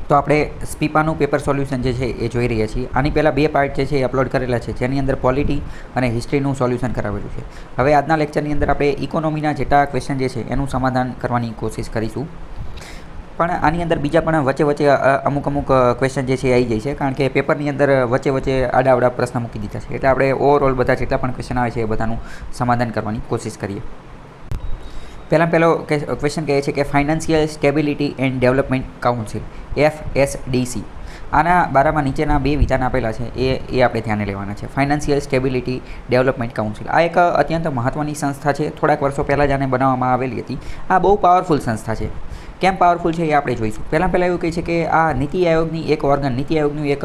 તો આપણે સ્પીપાનું paper solution જે છે એ જોઈ રહ્યા છીએ. આની પહેલાં 2 પાર્ટ જે છે એ અપલોડ કરેલા છે, જેની અંદર પોલિટી અને હિસ્ટ્રીનું સોલ્યુશન કરાવેલું છે. હવે આજના લેક્ચરની અંદર આપણે ઇકોનોમીના જેટલા ક્વેશ્ચન જે છે એનું સમાધાન કરવાની કોશિશ કરીશું. પણ આની અંદર બીજા પણ વચ્ચે અમુક ક્વેશ્ચન જે છે આવી જાય છે, કારણ કે પેપરની અંદર વચ્ચે આડા પ્રશ્ન મૂકી દીધા છે. એટલે આપણે ઓવરઓલ બધા જેટલા પણ ક્વેશ્ચન આવે છે એ બધાનું સમાધાન કરવાની કોશિશ કરીએ. પહેલો ક્વેશ્ચન કહે છે કે financial stability and development council FSDC આના બારામાં નીચેના 2 વિધાન આપેલા છે એ આપણે ધ્યાને લેવાના છે. ફાઇનાન્શિયલ સ્ટેબિલિટી ડેવલપમેન્ટ કાઉન્સિલ આ એક અત્યંત મહત્ત્વની સંસ્થા છે. થોડાક વર્ષો પહેલાં જ આને બનાવવામાં આવેલી હતી. આ બહુ પાવરફુલ સંસ્થા છે. કેમ પાવરફુલ છે એ આપણે જોઈશું. પહેલાં એવું કહે છે કે આ નીતિ આયોગની એક ઓર્ગન, નીતિ આયોગની એક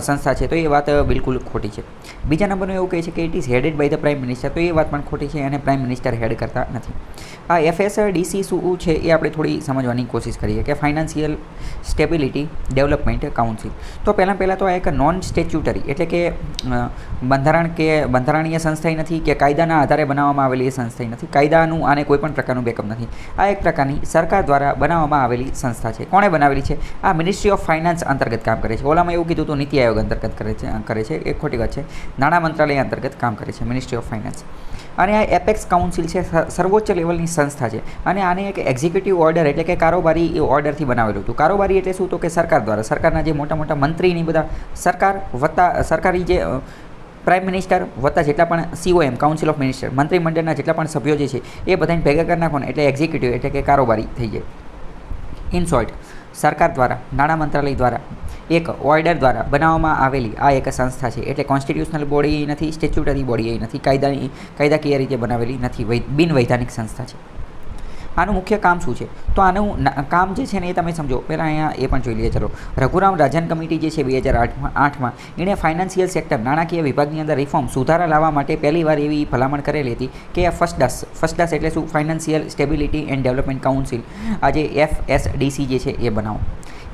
સંસ્થા છે, તો એ વાત બિલકુલ ખોટી છે. બીજા નંબરનું એવું કહે છે કે it is headed by the prime minister, તો એ વાત પણ ખોટી છે અને પ્રાઇમ મિનિસ્ટર હેડ કરતા નથી. આ FSDC શું છે એ આપણે થોડી સમજવાની કોશિશ કરીએ કે ફાઇનાન્શિયલ સ્ટેબિલિટી ડેવલપમેન્ટ કાઉન્સિલ. તો પહેલાં તો આ એક નોન સ્ટેચ્યુટરી એટલે કે બંધારણીય સંસ્થા નથી કે કાયદાના આધારે બનાવવામાં આવેલી એ સંસ્થા નથી. કાયદાનું આને કોઈ પણ પ્રકારનું બેકઅપ નથી. આ એક પ્રકારની સરકાર દ્વારા બનાવવામાં આવેલી સંસ્થા છે. કોણે બનાવેલી છે? આ મિનિસ્ટ્રી ઓફ ફાઇનાન્સ અંતર્ગત કામ કરે છે. ઓલામાં એવું કીધું તો નીતિ આયોગ અંતર્ગત કરે છે એ ખોટી વાત છે. નાણાં મંત્રાલય અંતર્ગત કામ કરે છે મિનિસ્ટ્રી ઓફ ફાઇનાન્સ. અને આ એપેક્સ કાઉન્સિલ છે, સર્વોચ્ચ લેવલની સંસ્થા છે. અને આને એક એક્ઝિક્યુટિવ ઓર્ડર એટલે કે કારોબારી ઓર્ડરથી બનાવેલું હતું. કારોબારી એટલે શું? તો કે સરકાર દ્વારા, સરકારના જે મોટા મંત્રીની બધા સરકાર વત્તા સરકારી જે પ્રાઇમ મિનિસ્ટર વત્તા જેટલા પણ COM કાઉન્સિલ ઓફ મિનિસ્ટર મંત્રીમંડળના જેટલા પણ સભ્યો જે છે એ બધાને ભેગા કરી નાખો ને એટલે એક્ઝિક્યુટિવ એટલે કે કારોબારી થઈ જાય. ઇન શોર્ટ, સરકાર દ્વારા, નાણાં મંત્રાલય દ્વારા એક ઓર્ડર દ્વારા બનાવવામાં આવેલી આ એક સંસ્થા છે. એટલે કોન્સ્ટિટ્યુશનલ બોડી નથી, સ્ટેચ્યુટરી બોડી એ નથી, કાયદાકીય રીતે બનાવેલી નથી, બિનવૈધાનિક સંસ્થા છે. આનું મુખ્ય કામ શું છે? તો આનું કામ જે છે ને એ તમે સમજો. પહેલાં અહીંયા એ પણ જોઈ લઈએ. ચલો, રઘુરામ રાજન કમિટી જે છે 2008માં એણે ફાઇનાન્શિયલ સેક્ટર, નાણાકીય વિભાગની અંદર રિફોર્મ, સુધારા લાવવા માટે પહેલીવાર એવી ભલામણ કરેલી હતી કે આ ફર્સ્ટ ડાસ એટલે શું? Financial stability and development council, આ જે FSDC જે છે એ બનાવો.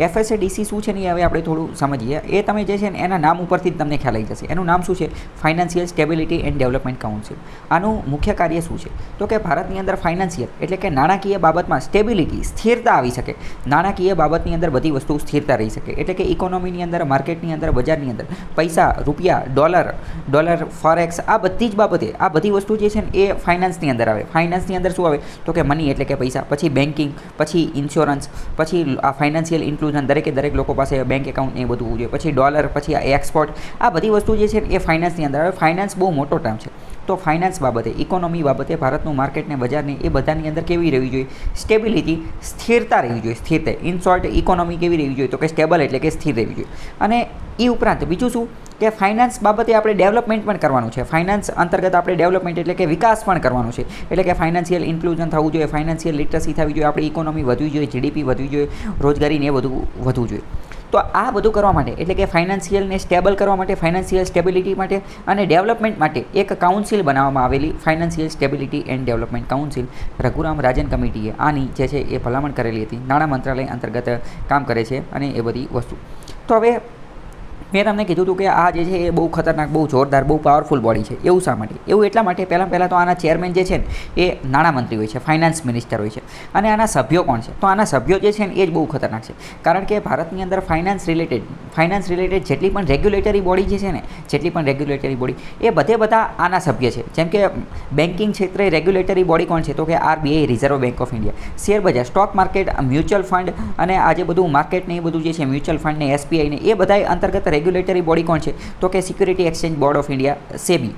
FSDC શું છે ને હવે આપણે થોડું સમજીએ. એ તમે જે છે ને એના નામ ઉપરથી જ તમને ખ્યાલ આવી જશે. એનું નામ શું છે? Financial stability and development council. આનું મુખ્ય કાર્ય શું છે? તો કે ભારતની અંદર ફાઇનાન્શિયલ એટલે કે નાણાકીય બાબતમાં સ્ટેબિલિટી, સ્થિરતા આવી શકે. નાણાકીય બાબતની અંદર બધી વસ્તુ સ્થિરતા રહી શકે. એટલે કે ઇકોનોમીની અંદર, માર્કેટની અંદર, બજારની અંદર પૈસા, રૂપિયા, ડોલર, ફોરેક્સ, આ બધી જ બાબતે આ બધી વસ્તુ જે છે ને એ ફાઇનાન્સની અંદર આવે. ફાઇનાન્સની અંદર શું આવે? તો કે મની એટલે કે પૈસા, પછી બેન્કિંગ, પછી ઇન્સ્યોરન્સ, પછી આ ફાઇનાન્શિયલ દરેક લોકો પાસે બેંક એકાઉન્ટ એ બધું જોઈએ. પછી ડોલર, પછી આ એક્સપોર્ટ, આ બધી વસ્તુ જે છે એ ફાઇનાન્સની અંદર આવે. ફાઇનાન્સ બહુ મોટો ટર્મ છે. તો ફાઇનાન્સ બાબતે, ઇકોનોમી બાબતે ભારતનું માર્કેટને, બજારને એ બધાની અંદર કેવી રહેવી જોઈએ? સ્ટેબિલિટી, સ્થિરતા રહેવી જોઈએ. સ્થિરતા, ઇન શોર્ટ ઇકોનોમી કેવી રહેવી જોઈએ? તો કે સ્ટેબલ એટલે કે સ્થિર રહેવી જોઈએ. અને એ ઉપરાંત બીજું શું કે ફાઇનાન્સ બાબતે આપણે ડેવલપમેન્ટ પણ કરવાનું છે. ફાઇનાન્સ અંતર્ગત આપણે ડેવલપમેન્ટ એટલે કે વિકાસ પણ કરવાનું છે. એટલે કે ફાઇનાન્શિયલ ઇન્ક્લુઝન થવું જોઈએ, ફાઇનાન્શિયલ લિટરસી થવી જોઈએ, આપણી ઇકોનોમી વધવી જોઈએ, GDP વધવી જોઈએ, રોજગારીને એ બધું વધવું જોઈએ. તો આ બધું કરવા માટે એટલે કે ફાઇનાન્શિયલને સ્ટેબલ કરવા માટે, ફાઇનાન્શિયલ સ્ટેબિલિટી માટે અને ડેવલપમેન્ટ માટે એક કાઉન્સિલ બનાવવામાં આવેલી, financial stability and development council. Raghuram Rajan કમિટીએ આની જે છે એ ભલામણ કરેલી હતી. નાણાં મંત્રાલય અંતર્ગત કામ કરે છે અને એ બધી વસ્તુ. તો હવે મેં તમને કીધું હતું કે આ જે છે એ બહુ ખતરનાક, બહુ જોરદાર, બહુ પાવરફુલ બોડી છે. એવું શા માટે? એવું એટલા માટે પહેલાં તો આના ચેરમેન જે છે ને એ નાણામંત્રી હોય છે, ફાઇનાન્સ મિનિસ્ટર હોય છે. અને આના સભ્યો કોણ છે? તો આના સભ્યો જે છે ને એ જ બહુ ખતરનાક છે. કારણ કે ભારતની અંદર ફાઇનાન્સ રિલેટેડ જેટલી પણ રેગ્યુલેટરી બોડી જે છે ને, જેટલી પણ રેગ્યુલેટરી બોડી એ બધા આના સભ્ય છે. જેમ કે બેન્કિંગ ક્ષેત્રે રેગ્યુલેટરી બોડી કોણ છે? તો કે RBI, reserve bank of India. Share બજાર, સ્ટોક માર્કેટ, મ્યુચ્યુઅલ ફંડ અને આ જે બધું માર્કેટ ને એ બધું જે છે મ્યુચ્યુઅલ ફંડ ને SBI ને એ બધા અંતર્ગત રેગ્યુલેટરી બોડી કોણ છે? તો કે security exchange board of India, SEBI.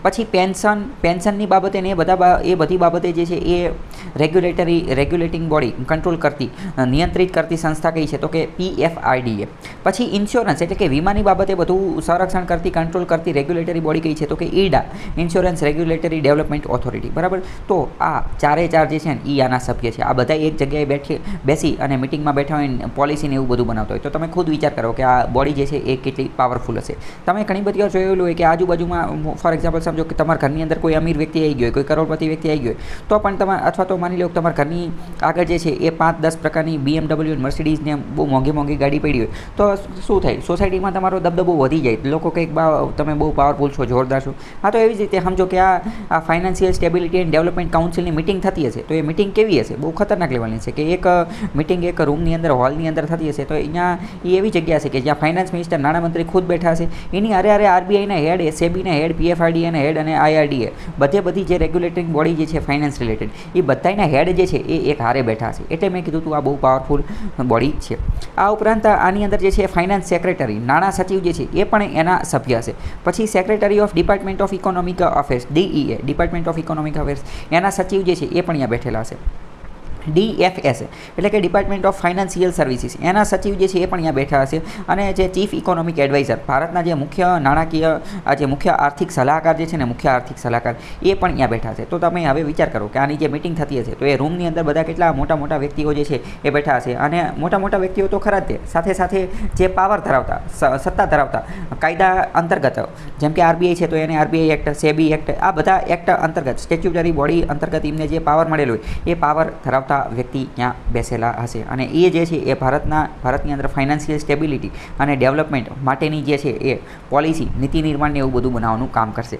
પછી પેન્શનની બાબતે ને એ બધી બાબતે જે છે એ રેગ્યુલેટિંગ બોડી, કંટ્રોલ કરતી, નિયંત્રિત કરતી સંસ્થા કઈ છે? તો કે PFRDA. પછી ઇન્સ્યોરન્સ એટલે કે વીમાની બાબતે બધું સંરક્ષણ કરતી, કંટ્રોલ કરતી રેગ્યુલેટરી બોડી કઈ છે? તો કે IRDA, insurance regulatory development authority. બરાબર. તો આ ચારે ચાર જે છે ને એ આના સભ્ય છે. આ બધા એક જગ્યાએ બેસી અને મિટિંગમાં બેઠા હોય, પોલિસીને એવું બધું બનાવતા હોય. તો તમે ખુદ વિચાર કરો કે આ બોડી જે છે એ કેટલી પાવરફુલ હશે. તમે ઘણી બધી વાર જોયેલું હોય કે આજુબાજુમાં ફોર એક્ઝામ્પલ એક્ઝામ્પલ સમજો કે તમારા ઘરની અંદર કોઈ અમીર વ્યક્તિ આવી ગયો હોય, કોઈ કરોડપતિ વ્યક્તિ આવી ગયો હોય, તો પણ તમારે અથવા તો માની લો કે તમારા ઘરની આગળ જે છે એ 5-10 પ્રકારની BMW મર્સિડીઝ ને બહુ મોંઘી ગાડી પડી હોય, તો શું થાય, સોસાયટીમાં તમારો દબદબો વધી જાય, લોકો કંઈક તમે બહુ પાવરફુલ છો, જોરદાર છો. હા, તો એવી જ રીતે સમજો કે આ ફાઇનાન્શિયલ સ્ટેબિલિટી એન્ડ ડેવલપમેન્ટ કાઉન્સિલની મિટિંગ થતી હશે, તો એ મિટિંગ કેવી હશે, બહુ ખતરનાક લેવલની છે કે એક મિટિંગ એક રૂમની અંદર હોલની અંદર થતી હશે, તો અહીંયા એ એવી જગ્યા છે કે જ્યાં ફાઇનાન્સ મિનિસ્ટર, નાણામંત્રી ખુદ બેઠા હશે, એની અરે RBIના હેડ, SEBીના હેડ, PFRDAના હેડ અને IRDA બધી જે રેગ્યુલેટિંગ બોડી જે છે ફાઇનાન્સ રિલેટેડ, એ બધાના હેડ જે છે એ એક હારે બેઠા છે. એટલે મેં કીધું હતું આ બહુ પાવરફુલ બોડી છે. આ ઉપરાંત આની અંદર જે છે ફાઇનાન્સ સેક્રેટરી, નાણાં સચિવ જે છે એ પણ એના સભ્ય હશે. પછી secretary of department of economic affairs, DEA, department of economic affairs, એના સચિવ જે છે એ પણ અહીંયા બેઠેલા હશે. DFS એટલે કે ડિપાર્ટમેન્ટ ઓફ ફાઇનાન્શિયલ સર્વિસીસ, એના સચિવ જે છે એ પણ અહીંયા બેઠા હશે. અને જે ચીફ ઇકોનોમિક એડવાઇઝર, ભારતના જે મુખ્ય નાણાકીય જે મુખ્ય આર્થિક સલાહકાર જે છે ને, મુખ્ય આર્થિક સલાહકાર, એ પણ અહીંયા બેઠા છે. તો તમે હવે વિચાર કરો કે આની જે મિટિંગ થતી હશે, તો એ રૂમની અંદર બધા કેટલા મોટા વ્યક્તિઓ જે છે એ બેઠા હશે. અને મોટા વ્યક્તિઓ તો ખરા જ તે, સાથે સાથે જે પાવર ધરાવતા, સત્તા ધરાવતા, કાયદા અંતર્ગત, જેમ કે RBI છે તો એને RBI એક્ટ, SEBI એક્ટ, આ બધા એક્ટ અંતર્ગત, સ્ટેચ્યુટરી બોડી અંતર્ગત એમને જે પાવર મળેલો હોય, એ પાવર ધરાવતા વ્યક્તિ ત્યાં બેસેલા હશે. અને એ જે છે એ ભારતની અંદર ફાઇનાન્શિયલ સ્ટેબિલિટી અને ડેવલપમેન્ટ માટેની જે છે એ પોલિસી, નીતિ નિર્માણને એવું બધું બનાવવાનું કામ કરશે.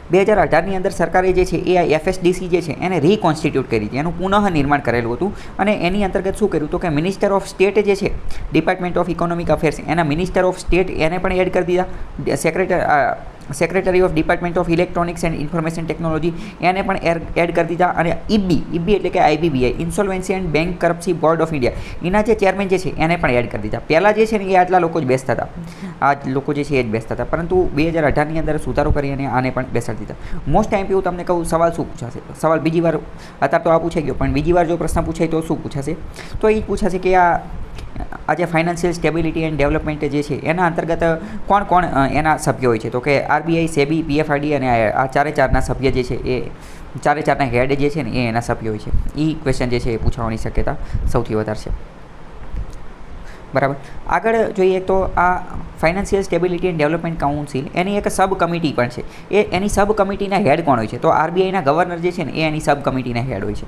2018ની અંદર સરકારે જે છે એ FSDC જે છે એને રીકોન્સ્ટિટ્યૂટ કરી હતી, એનું પુનઃ નિર્માણ કરેલું હતું. અને એની અંતર્ગત શું કર્યું તો કે મિનિસ્ટર ઓફ સ્ટેટ જે છે, ડિપાર્ટમેન્ટ ઓફ ઇકોનોમિક અફેર્સ, એના મિનિસ્ટર ઓફ સ્ટેટ એને પણ એડ કરી દીધા. Secretary of department of electronics and information technology, એને પણ એડ કરી દીધા. અને IBI એટલે કે IBBI, insolvency and bankruptcy board of India, એના જે ચેરમેન જે છે એને પણ એડ કરી દીધા. પહેલાં જે છે ને એ આટલા લોકો જ બેસતા હતા, આ લોકો જે છે એ જ બેસતા હતા, પરંતુ 2018ની અંદર સુધારો કરી અને આને પણ બેસાડી દીધા. મોસ્ટ ટાઈમ હું તમને કહું, સવાલ શું પૂછાશે, સવાલ બીજી વાર, અત્યારે તો આ પૂછાઈ ગયો, પણ બીજી વાર જો પ્રશ્ન પૂછાય તો શું પૂછાશે, તો એ જ પૂછાશે કે આ જે ફાઇનાન્શિયલ સ્ટેબિલિટી એન્ડ ડેવલપમેન્ટ જે છે એના અંતર્ગત કોણ એના સભ્યો હોય છે, તો કે RBI, SEBI, PFRDA અને આ ચારના સભ્ય જે છે એ ચારના હેડ જે છે ને એ એના સભ્યો હોય છે. એ ક્વેશ્ચન જે છે એ પૂછવાની શક્યતા સૌથી વધારે છે. બરાબર. આગળ જોઈએ તો આ financial stability and development council, એની એક સબ કમિટી પણ છે. એની સબ કમિટીના હેડ કોણ હોય છે, તો RBIના ગવર્નર જે છે ને એ એની સબ કમિટીના હેડ હોય છે.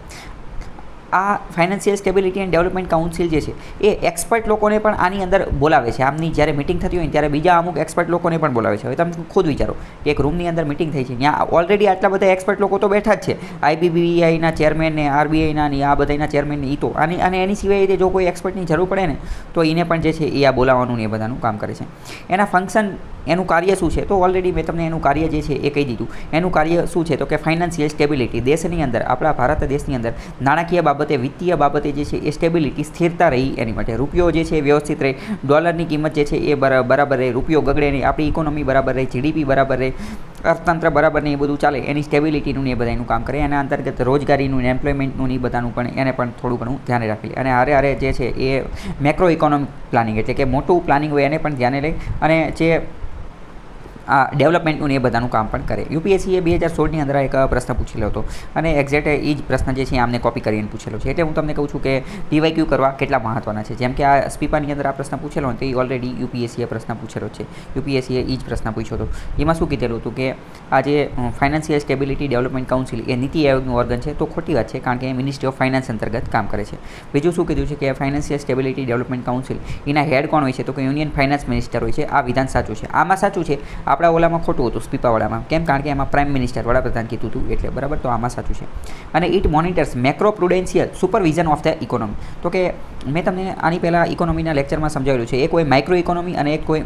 આ financial stability and development council જે છે એ એક્સપર્ટ લોકોને પણ આની અંદર બોલાવે છે. આમની જ્યારે મિટિંગ થતી હોય ને ત્યારે બીજા અમુક એક્સપર્ટ લોકોને પણ બોલાવે છે. હવે તમે ખુદ વિચારો કે એક રૂમની અંદર મિટિંગ થઈ છે, ત્યાં ઓલરેડી આટલા બધા એક્સપર્ટ લોકો તો બેઠા જ છે, IBBIના ચેરમેન ને, RBIના ને, આ બધાના ચેરમેન ને, તો અને એની સિવાય જો કોઈ એક્સપર્ટની જરૂર પડે ને તો એને પણ જે છે એ આ બોલાવવાનું ને એ બધાનું કામ કરે છે. એના ફંક્શન, એનું કાર્ય શું છે, તો ઓલરેડી મેં તમને એનું કાર્ય જે છે એ કહી દીધું. એનું કાર્ય શું છે તો કે ફાઇનાન્શિયલ સ્ટેબિલિટી, દેશની અંદર, આપણા ભારત દેશની અંદર નાણાકીય બાબતે, વિત્તીય બાબતે જે છે એ સ્ટેબિલિટી, સ્થિરતા રહી એની માટે, રૂપિયો જે છે એ વ્યવસ્થિત રહે, ડોલરની કિંમત જે છે એ બરાબર રહે, રૂપિયો ગગડે નહીં, આપણી ઇકોનોમી બરાબર રહે, GDP બરાબર રહે, અર્થતંત્ર બરાબર નહીં, એ બધું ચાલે, એની સ્ટેબિલિટીનું ને એ બધાનું કામ કરે. એના અંતર્ગત રોજગારીનું, એમ્પ્લોયમેન્ટનું ને એ બધાનું પણ એને પણ થોડું ઘણું ધ્યાને રાખી લે. અને હારે જે છે એ મેક્રો ઇકોનોમિક પ્લાનિંગ એટલે કે મોટું પ્લાનિંગ હોય એને પણ ધ્યાને લે. અને જે આ ડેવલપમેન્ટનું એ બધાનું કામ પણ કરે. UPSCએ 2016ની અંદર એક પ્રશ્ન પૂછેલો હતો અને એક્ઝેક્ટ એ જ પ્રશ્ન જે છે આમને કોપી કરીને પૂછેલો છે. એટલે હું તમને કહું છું કે PYQ કરવા કેટલા મહત્ત્વના છે. જેમ કે આ સ્પીપાની અંદર આ પ્રશ્ન પૂછેલો હતો એ ઓલરેડી UPSCએ પ્રશ્ન પૂછેલો છે. UPSCએ એ જ પ્રશ્ન પૂછ્યો હતો. એમાં શું કીધેલું હતું કે આ જે ફાઇનાન્શિયલ સ્ટેબિલિટી ડેવલપમેન્ટ કાઉન્સિલ એ નીતિ આયોગનું ઓર્ગન છે, તો ખોટી વાત છે, કારણ કે એ મિનિસ્ટ્રી ઓફ ફાઇનાન્સ અંતર્ગત કામ કરે છે. બીજું શું કીધું છે કે ફાઇનાન્શિયલ સ્ટેબિલિટી ડેવલપમેન્ટ કાઉન્સિલ એના હેડ કોણ હોય છે, તો કે યુનિયન ફાઇનાન્સ મિનિસ્ટર હોય છે. આ વિધાન સાચું છે. આમાં સાચું છે, આપણા ઓલામાં ખોટું હતું, સ્પીપાવાળામાં. કેમ? કારણ કે એમાં પ્રાઇમ મિનિસ્ટર, વડાપ્રધાન કીધું હતું એટલે, બરાબર. તો આમાં સાચું છે. અને it monitors macro Prudential supervision of the economy. તો કે મેં તમને આની પહેલાં ઇકોનોમીના લેક્ચરમાં સમજાવેલું છે. એક હોય માઇક્રો ઇકોનોમી અને એક કોઈ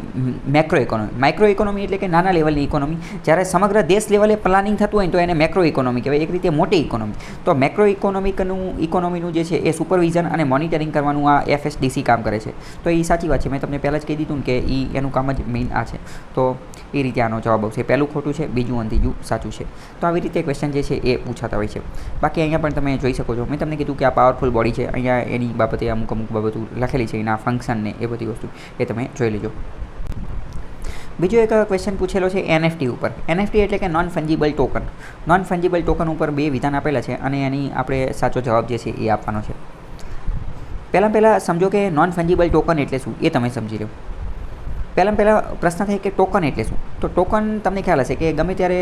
મેક્રો ઇકોનોમી. માઇક્રો ઇકોનોમી એટલે કે નાના લેવલની ઇકોનોમી. જ્યારે સમગ્ર દેશ લેવલે પ્લાનિંગ થતું હોય તો એને મેક્રો ઇકોનોમી કહેવાય, એક રીતે મોટી ઇકોનોમી. તો મેક્રો ઇકોનોમીનું જે છે એ સુપરવિઝન અને મોનિટરિંગ કરવાનું આ FSDC કામ કરે છે. તો એ સાચી વાત છે. મેં તમને પહેલાં જ કહી દીધું ને કે એનું કામ જ મેઇન આ છે. તો એ રીતે આનો જવાબ આવશે. પહેલું ખોટું છે, બીજું અને ત્રીજું સાચું છે. તો આવી રીતે ક્વેશ્ચન જે છે એ પૂછાતા હોય છે. બાકી અહીંયા પણ તમે જોઈ શકો છો, મેં તમને કીધું કે આ પાવરફુલ બોડી છે. અહીંયા એની બાબતે અમુક બાબતો લખેલી છે, એના ફંક્શનને એ બધી વસ્તુ એ તમે જોઈ લેજો. બીજો એક ક્વેશ્ચન પૂછેલો છે NFT ઉપર. NFT એટલે કે નોન ફંજીબલ ટોકન. નોન ફંજીબલ ટોકન ઉપર 2 વિધાન આપેલા છે અને એની આપણે સાચો જવાબ જે છે એ આપવાનો છે. પહેલાં સમજો કે નોન ફંજીબલ ટોકન એટલે શું એ તમે સમજી લો. પહેલાં પ્રશ્ન થાય કે ટોકન એટલે શું? તો ટોકન તમને ખ્યાલ હશે કે ગમે ત્યારે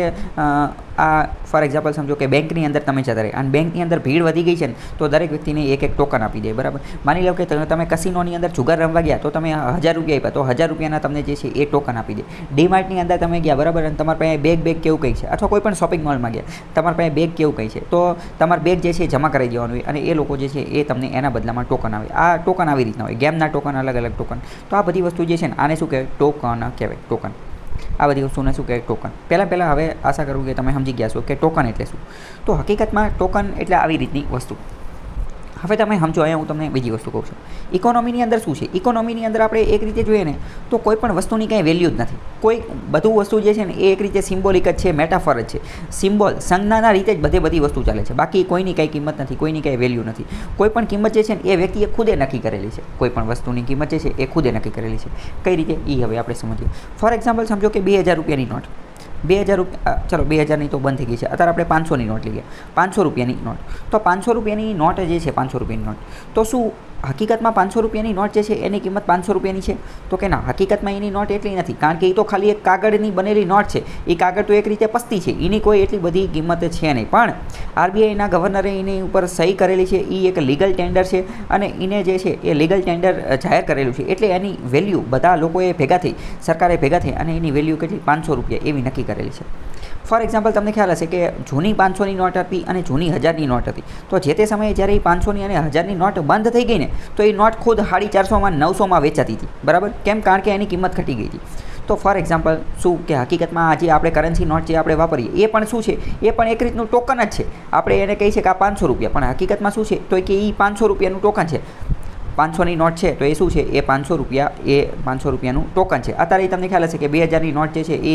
આ ફોર એક્ઝામ્પલ સમજો કે બેંકની અંદર તમે જતા રહે અને બેંકની અંદર ભીડ વધી ગઈ છે ને તો દરેક વ્યક્તિને એક ટોકન આપી દે, બરાબર. માની લો કે તમે કસિનોની અંદર જુગાર રમવા ગયા તો તમે 1000 રૂપિયા આપ્યા તો 1000 રૂપિયાના તમને જે છે એ ટોકન આપી દે. ડીમાર્ટની અંદર તમે ગયા, બરાબર, અને તમારા પાસે બેગ કેવું કંઈ છે, અથવા કોઈ પણ શોપિંગ મોલમાં ગયા તમારા પાસે બેગ કેવું કંઈ છે, તો તમારે બેગ જે છે જમા કરાવી દેવાનું હોય અને એ લોકો જે છે એ તમને એના બદલામાં ટોકન આવે. આ ટોકન આવી રીતના હોય, ગેમના ટોકન, અલગ અલગ ટોકન. તો આ બધી વસ્તુ જે છે ને આને શું કહેવાય? ટોકન કહેવાય. ટોકન, આ બધી વસ્તુને શું કહેવાય? ટોકન. પહેલાં હવે આશા કરું કે તમે સમજી ગયા છો કે ટોકન એટલે શું. તો હકીકતમાં ટોકન એટલે આવી રીતની વસ્તુ. હવે તમે સમજો, અહીંયા હું તમને બીજી વસ્તુ કહું છું. ઇકોનોમીની અંદર શું છે? ઇકોનોમીની અંદર આપણે એક રીતે જોઈએ ને તો કોઈ પણ વસ્તુની કાંઈ વેલ્યુ જ નથી. કોઈ બધું વસ્તુ જે છે ને એ એક રીતે સિમ્બોલિક જ છે, મેટાફર જ છે. સિમ્બોલ, સંજ્ઞાના રીતે જ બધી વસ્તુ ચાલે છે. બાકી કોઈની કાંઈ કિંમત નથી, કોઈની કાંઈ વેલ્યુ નથી. કોઈ પણ કિંમત જે છે ને એ વ્યક્તિએ ખુદે નક્કી કરેલી છે. કોઈ પણ વસ્તુની કિંમત જે છે એ ખુદે નક્કી કરેલી છે. કઈ રીતે એ હવે આપણે સમજીએ. ફોર એક્ઝામ્પલ સમજો કે 2000 રૂપિયાની નોટ, 2000 રૂપિયા, ચલો 2000ની તો બંધ થઈ ગઈ છે, અત્યારે આપણે 500ની નોટ લઈએ. 500 રૂપિયાની નોટ. તો 500 રૂપિયાની નોટ જે છે, 500 રૂપિયાની નોટ, તો શું હકીકતમાં 500 રૂપિયાની નોટ જે છે એની કિંમત 500 રૂપિયાની છે? તો કે ના, હકીકતમાં એની નોટ એટલી નથી, કારણ કે એ તો ખાલી એક કાગળની બનેલી નોટ છે. એ કાગળ તો એક રીતે પસ્તી છે, એની કોઈ એટલી બધી કિંમત છે નહીં. પણ આરબીઆઈના ગવર્નરે એની ઉપર સહી કરેલી છે. એ એક લીગલ ટેન્ડર છે અને એને જે છે એ લીગલ ટેન્ડર જાહેર કરેલું છે. એટલે એની વેલ્યુ બધા લોકોએ ભેગા થઈ, સરકારે ભેગા થઈ અને એની વેલ્યુ કેટલી? 500 રૂપિયા એવી નક્કી કરેલી છે. ફોર એક્ઝામ્પલ તમને ખ્યાલ હશે કે જૂની 500ની નોટ હતી અને જૂની 1000ની નોટ હતી. તો જે તે સમયે જ્યારે એ 500ની અને 1000ની નોટ બંધ થઈ ગઈ ને તો એ નોટ ખુદ 450માં 900માં વેચાતી હતી, બરાબર. કેમ? કારણ કે એની કિંમત ઘટી ગઈ હતી. તો ફોર એક્ઝામ્પલ શું કે હકીકતમાં આજે આપણે કરન્સી નોટ જે આપણે વાપરીએ એ પણ શું છે? એ પણ એક રીતનું ટોકન જ છે. આપણે એને કહીએ છીએ કે આ 500 રૂપિયા, પણ હકીકતમાં શું છે? તો કે એ 500 રૂપિયાનું ટોકન છે. 500ની નોટ છે તો એ શું છે? એ 500 રૂપિયા, એ 500 રૂપિયાનું ટોકન છે. અત્યારે તમને ખ્યાલ હશે કે 2000ની નોટ જે છે એ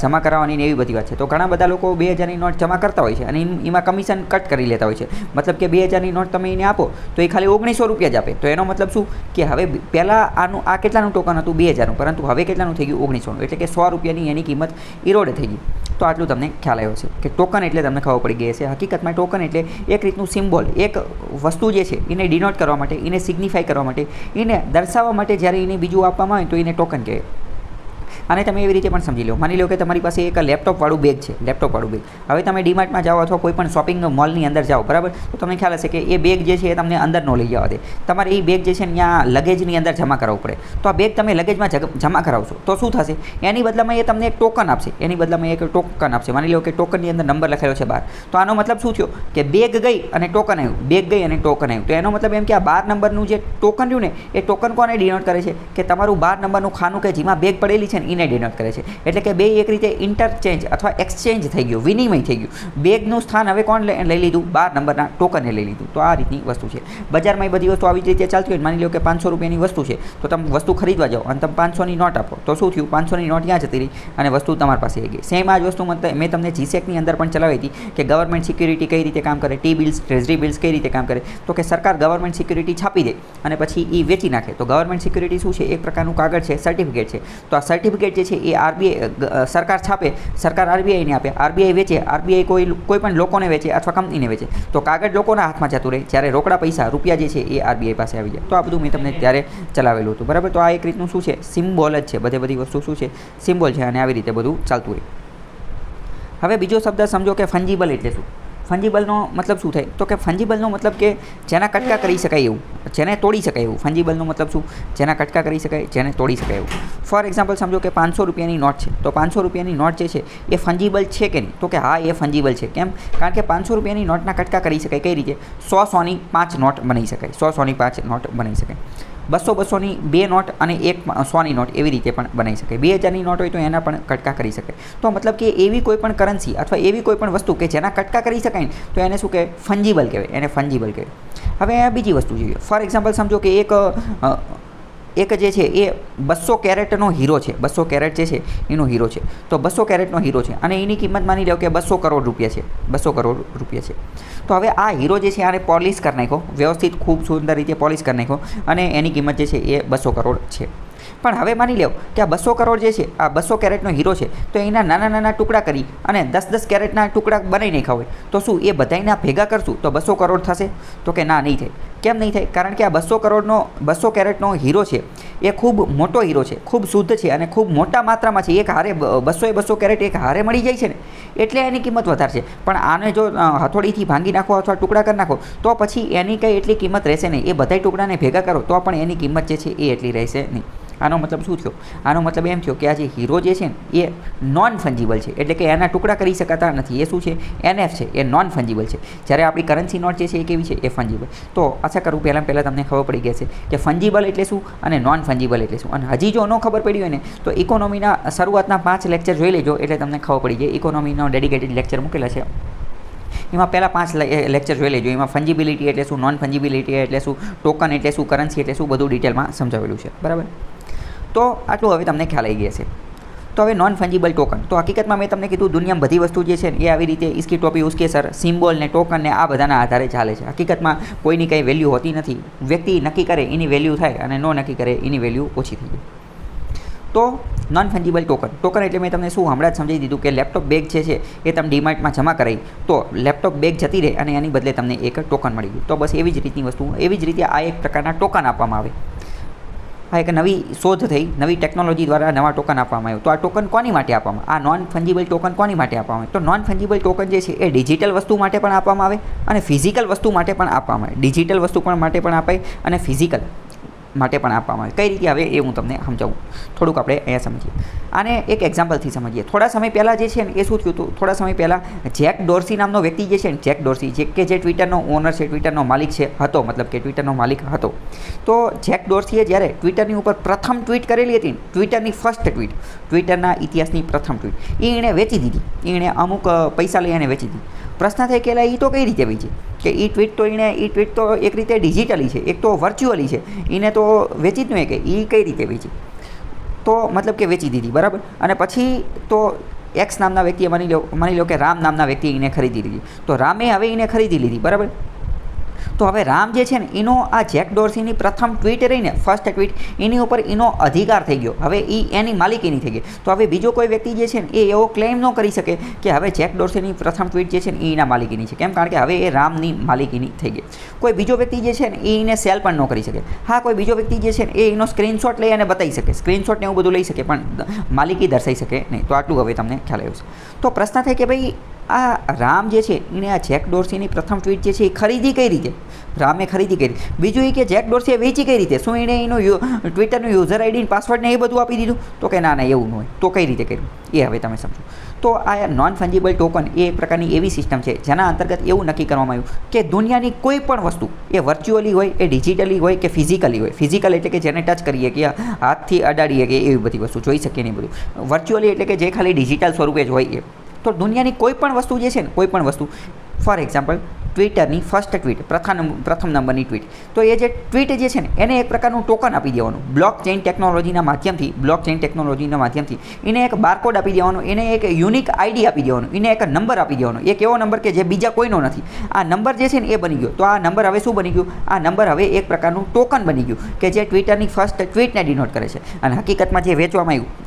જમા કરાવવાની ને એવી બધી વાત છે. તો ઘણા બધા લોકો 2000ની નોટ જમા કરતા હોય છે અને એમાં કમિશન કટ કરી લેતા હોય છે. મતલબ કે 2000ની નોટ તમે એને આપો તો એ ખાલી 1900 રૂપિયા જ આપે. તો એનો મતલબ શું કે હવે પહેલાં આ કેટલાનું ટોકન હતું? 2000નું, પરંતુ હવે કેટલાનું થઈ ગયું? 1900નું. એટલે કે 100 રૂપિયાની એની કિંમત ઇરોડ થઈ ગઈ. તો આટલું તમને ખ્યાલ આવ્યો છે કે ટોકન એટલે તમને ખબર પડી ગઈ હશે. હકીકતમાં ટોકન એટલે એક રીતનું સિમ્બોલ, એક વસ્તુ જે છે એને ડિનોટ કરવા માટે, એને સિગ્નિફાઈ કરવા માટે, એને દર્શાવવા માટે જ્યારે એને બીજું આપવામાં આવે તો એને ટોકન કહેવાય. અને તમે એવી રીતે પણ સમજી લો, માની લો કે તમારી પાસે એક લેપટોપવાળું બેગ છે, લેપટોપવાળું બેગ. હવે તમે ડીમાર્ટમાં જાઓ અથવા કોઈ પણ શોપિંગ મોલની અંદર જાઓ, બરાબર, તો તમને ખ્યાલ હશે કે એ બેગ જે છે એ તમને અંદર ન લઈ જવા દે. તમારે એ બેગ જે છે ને ત્યાં લગેજની અંદર જમા કરાવવું પડે. તો આ બેગ તમે લગેજમાં જમા કરાવશો તો શું થશે? એની બદલામાં એ તમને એક ટોકન આપશે. એની બદલામાં એક ટોકન આપશે. માની લો કે ટોકનની અંદર નંબર લખેલો છે 12. તો આનો મતલબ શું થયો કે બેગ ગઈ અને ટોકન આવ્યું, બેગ ગઈ અને ટોકન આવ્યું. તો એનો મતલબ એમ કે આ 12 નંબરનું જે ટોકન રહ્યું ને એ ટોકન કોને ડિનોટ કરે છે? કે તમારું 12 નંબરનું ખાનું કે જેમાં બેગ પડેલી છે ને એને ડિનોટ કરે છે. એટલે કે બે એક રીતે ઇન્ટરચેન્જ અથવા એક્સચેન્જ થઈ ગયું, વિનિમય થઈ ગયું. બેગનું સ્થાન હવે કોણ લઈ લીધું? 12 નંબરના ટોકને લઈ લીધું. તો આ રીતની વસ્તુ છે. બજારમાં એ બધી વસ્તુ આવી રીતે ચાલતી હોય. માની લો કે 500 રૂપિયાની વસ્તુ છે તો તમે વસ્તુ ખરીદવા જાઓ અને તમે 500ની નોટ આપો તો શું થયું? 500ની નોટ ક્યાં જતી રહી અને વસ્તુ તમારી પાસે આવી ગઈ. સેમ આ જ વસ્તુ મેં તમને જીસેકની અંદર પણ ચલાવી હતી કે ગવર્મેન્ટ સિક્યુરિટી કઈ રીતે કામ કરે, ટી બિલ્સ, ટ્રેઝરી બિલ્સ કઈ રીતે કામ કરે. તો કે સરકાર ગવર્મેન્ટ સિક્યુરિટી છાપી દે અને પછી એ વેચી નાખે. તો ગવર્મેન્ટ સિક્યુરિટી શું છે? એક પ્રકારનું કાગળ છે, સર્ટિફિકેટ છે. તો આ સર્ટિફિકેટ જે છે એ આરબીઆઈ સરકાર છાપે, સરકાર આરબીઆઈને આપે, આરબીઆઈ વેચે, આરબીઆઈ કોઈ પણ લોકોને વેચે અથવા કંપનીને વેચે. તો કાગળ લોકોના હાથમાં જતું રહે, જ્યારે રોકડા પૈસા રૂપિયા જે છે એ આરબીઆઈ પાસે આવી જાય. તો આ બધું મેં તમને ત્યારે ચલાવેલું હતું, બરાબર. તો આ એક રીતનું શું છે? સિમ્બોલ જ છે. બધી વસ્તુ શું છે? સિમ્બોલ છે અને આવી રીતે બધું ચાલતું રહે. હવે બીજો શબ્દ સમજો કે ફંજીબલ એટલે શું? ફંજીબલનો મતલબ શું થાય? તો કે ફંજીબલનો મતલબ કે જેના કટકા કરી શકાય એવું, જેને તોડી શકાય એવું. ફંજીબલનો મતલબ શું? જેના કટકા કરી શકાય, જેને તોડી શકાય એવું. ફોર એક્ઝામ્પલ સમજો કે 500 રૂપિયાની નોટ છે. તો 500 રૂપિયાની નોટ જે છે એ ફંજીબલ છે કે નહીં? તો કે હા, એ ફંજીબલ છે. કેમ? કારણ કે 500 રૂપિયાની નોટના કટકા કરી શકાય. કઈ રીતે? 100 5 નોટ બનાવી શકાય. 100 5 નોટ બનાવી શકાય. 200 2 નોટ અને 100ની નોટ એવી રીતે પણ બનાવી શકાય. 2000ની નોટ હોય તો એના પણ કટકા કરી શકાય. તો મતલબ કે એવી કોઈ પણ કરન્સી અથવા એવી કોઈ પણ વસ્તુ કે જેના કટકા કરી શકાય ને તો એને શું કહેવાય? ફંજીબલ કહેવાય. એને ફંજીબલ કહેવાય. હવે બીજી વસ્તુ જોઈએ. ફોર એક્ઝામ્પલ સમજો કે એક જે છે એ 200 કેરેટનો હીરો છે. 200 કેરેટ જે છે એનો હીરો છે. તો 200 કેરેટનો હીરો છે અને એની કિંમત માની લો કે 200 કરોડ રૂપિયા છે. 200 કરોડ રૂપિયા છે. તો હવે આ હીરો જે છે આને પોલિશ કરી નાખ્યો, વ્યવસ્થિત ખૂબ સુંદર રીતે પોલિશ કરી નાખ્યો અને એની કિંમત જે છે એ 200 કરોડ છે. પણ હવે માની લો કે આ 200 કરોડ જે છે, આ 200 કેરેટનો હીરો છે, તો એના નાના નાના ટુકડા કરી અને 10 કેરેટના ટુકડા બનાવી નાખ્યા હોય તો શું એ બધાયના ભેગા કરશું તો 200 કરોડ થશે? તો કે ના, નહીં થાય. કેમ નહીં થાય? કારણ કે આ 200 કેરેટનો હીરો છે એ ખૂબ મોટો હીરો છે, ખૂબ શુદ્ધ છે અને ખૂબ મોટા માત્રામાં છે. એક હારે 200 કેરેટ એક હારે મળી જાય છે ને એટલે એની કિંમત વધારે છે. પણ આને જો હથોડીથી ભાંગી નાખો અથવા ટુકડા કરી નાખો તો પછી એની કંઈ એટલી કિંમત રહેશે નહીં. એ બધાય ટુકડાને ભેગા કરો તો પણ એની કિંમત જે છે એ એટલી રહેશે નહીં. આનો મતલબ શું થયો? આનો મતલબ એમ થયો કે આ જે હીરો જે છે ને એ નોન ફંજીબલ છે, એટલે કે એના ટુકડા કરી શકાતા નથી. એ શું છે? NF છે, એ નોન ફંજીબલ છે. જ્યારે આપણી કરન્સી નોટ જે છે એ કેવી છે? એ ફંજીબલ. તો આશા કરું પહેલાં તમને ખબર પડી ગઈ છે કે ફંજીબલ એટલે શું અને નોન ફંજીબલ એટલે શું. અને હજી જો ન ખબર પડી હોય ને તો ઇકોનોમીના શરૂઆતના 5 લેક્ચર જોઈ લેજો એટલે તમને ખબર પડી જાય. ઇકોનોમીનો ડેડિકેટેડ લેક્ચર મૂકેલા છે, એમાં પહેલાં 5 લેક્ચર જોઈ લેજો. એમાં ફંજીબિલિટી એટલે શું, નોન ફંજીબિલિટી એટલે શું, ટોકન એટલે શું, કરન્સી એટલે શું, બધું ડિટેલમાં સમજાવેલું છે. બરાબર? તો આટલું હવે તમને ખ્યાલ આવી ગયા છે. તો હવે નોન ફંજીબલ ટોકન, તો હકીકતમાં મેં તમને કીધું દુનિયામાં બધી વસ્તુ જે છે ને એ આવી રીતે ઇસકી ટોપી ઉસકે સર, સિમ્બોલ ને ટોકન ને આ બધાના આધારે ચાલે છે. હકીકતમાં કોઈની કંઈ વેલ્યુ હોતી નથી. વ્યક્તિ નક્કી કરે એની વેલ્યુ થાય અને નો નક્કી કરે એની વેલ્યુ ઓછી થઈ જાય. તો નોન ફંજીબલ ટોકન એટલે મેં તમને શું હમણાં જ સમજાવી દીધું કે લેપટોપ બેગ છે એ તમે ડીમાર્ટમાં જમા કરાવી તો લેપટોપ બેગ જતી રહે અને એની બદલે તમને એક ટોકન મળી ગયું. તો બસ એવી જ રીતની વસ્તુ, એવી જ રીતે આ એક પ્રકારના ટોકન આપવામાં આવે. આ એક નવી શોધ થઈ, નવી ટેકનોલોજી દ્વારા નવા ટોકન આપવામાં આવ્યું. તો આ ટોકન કોની માટે આપવામાં? આ નોન ફંજીબલ ટોકન કોની માટે આપવામાં આવે? તો નોન ફંજીબલ ટોકન જે છે એ ડિજિટલ વસ્તુ માટે પણ આપવામાં આવે અને ફિઝિકલ વસ્તુ માટે પણ આપવામાં આવે. ડિજિટલ વસ્તુ પણ માટે પણ અપાય અને ફિઝિકલ માટે પણ આપવામાં આવે. કઈ રીતે આવે એ હું તમને સમજાવું. થોડુંક આપણે અહીંયા સમજીએ. આને એક એક્ઝામ્પલથી સમજીએ. થોડા સમય પહેલાં જે છે ને એ શું થયું હતું? થોડા સમય પહેલાં જેક ડોર્સી નામનો વ્યક્તિ જે છે ને, જેક ડોર્સી જે ટ્વિટરનો ઓનર છે, ટ્વિટરનો માલિક છે, હતો, મતલબ કે ટ્વિટરનો માલિક હતો. તો જેક ડોર્સીએ જ્યારે ટ્વિટરની ઉપર પ્રથમ ટ્વીટ કરેલી હતી, ટ્વિટરની ફર્સ્ટ ટ્વીટ, ટ્વિટરના ઇતિહાસની પ્રથમ ટ્વીટ, એ એણે વેચી દીધી. એણે અમુક પૈસા લઈ એને વેચી દીધી. પ્રશ્ન થાય કે એ તો કઈ રીતે વેચી? કે એ ટ્વીટ તો એક રીતે ડિજિટલી છે, એક તો વર્ચ્યુઅલી છે, એને તો વેચી જ નહીં કે એ કઈ રીતે વેચી? તો મતલબ કે વેચી દીધી. બરાબર? અને પછી તો એક્સ નામના વ્યક્તિએ માની લો કે રામ નામના વ્યક્તિએ એને ખરીદી લીધી. તો રામે હવે એને ખરીદી લીધી. બરાબર? તો હવે રામ જે છે ને એનો આ જેક ડોર્સીની પ્રથમ ટ્વીટ રહીને, ફર્સ્ટ ટ્વીટ, એની ઉપર એનો અધિકાર થઈ ગયો. હવે એ એની માલિકીની થઈ ગઈ. તો હવે બીજો કોઈ વ્યક્તિ જે છે ને એ એવો ક્લેમ ન કરી શકે કે હવે જેક ડોર્સીની પ્રથમ ટ્વીટ જે છે ને એ એના માલિકીની છે. કેમ? કારણ કે હવે એ રામની માલિકીની થઈ ગઈ. કોઈ બીજો વ્યક્તિ જે છે ને એ એને સેલ પણ ન કરી શકે. હા, કોઈ બીજો વ્યક્તિ જે છે ને એ એનો સ્ક્રીનશોટ લઈ અને બતાવી શકે, સ્ક્રીનશોટ ને એવું બધું લઈ શકે, પણ માલિકી દર્શાવી શકે નહીં. તો આટલું હવે તમને ખ્યાલ આવ્યો છે. તો પ્રશ્ન થાય કે ભાઈ આ રામ જે છે એને આ જેક ડોર્સીની પ્રથમ ટ્વીટ જે છે એ ખરીદી કઈ રીતે? રામે ખરીદી કરી. બીજું એ કે જેક ડોર્સીએ વેચી કઈ રીતે? શું એણે એનું ટ્વિટરનું યુઝર આઈડી પાસવર્ડ ને એ બધું આપી દીધું? તો કે ના એવું ન હોય. તો કઈ રીતે કર્યું એ હવે તમે સમજો. તો આ નોન ફંજીબલ ટોકન એ એક પ્રકારની એવી સિસ્ટમ છે જેના અંતર્ગત એવું નક્કી કરવામાં આવ્યું કે દુનિયાની કોઈ પણ વસ્તુ એ વર્ચ્યુઅલી હોય, એ ડિજિટલી હોય કે ફિઝિકલી હોય. ફિઝિકલ એટલે કે જેને ટચ કરીએ, કે હાથથી અડાડીએ, કે એવી બધી વસ્તુ જોઈ શકીએ નહીં બધું. વર્ચ્યુઅલી એટલે કે જે ખાલી ડિજિટલ સ્વરૂપે જ હોય એ. તો દુનિયાની કોઈ પણ વસ્તુ જે છે ને, કોઈ પણ વસ્તુ, ફોર એક્ઝામ્પલ ટ્વિટરની ફર્સ્ટ ટ્વીટ, પ્રથમ નંબરની ટ્વીટ, તો એ જે ટ્વીટ જે છે ને એને એક પ્રકારનું ટોકન આપી દેવાનું. બ્લોકચેઇન ટેકનોલોજીના માધ્યમથી એને એક બારકોડ આપી દેવાનું, એને એક યુનિક આઈડી આપી દેવાનું, એને એક નંબર આપી દેવાનો. એક એવો નંબર કે જે બીજા કોઈનો નથી. આ નંબર જે છે ને એ બની ગયો. તો આ નંબર હવે શું બની ગયું? આ નંબર હવે એક પ્રકારનું ટોકન બની ગયું કે જે ટ્વિટરની ફર્સ્ટ ટ્વીટને ડિનોટ કરે છે. અને હકીકતમાં જે વેચવામાં આવ્યું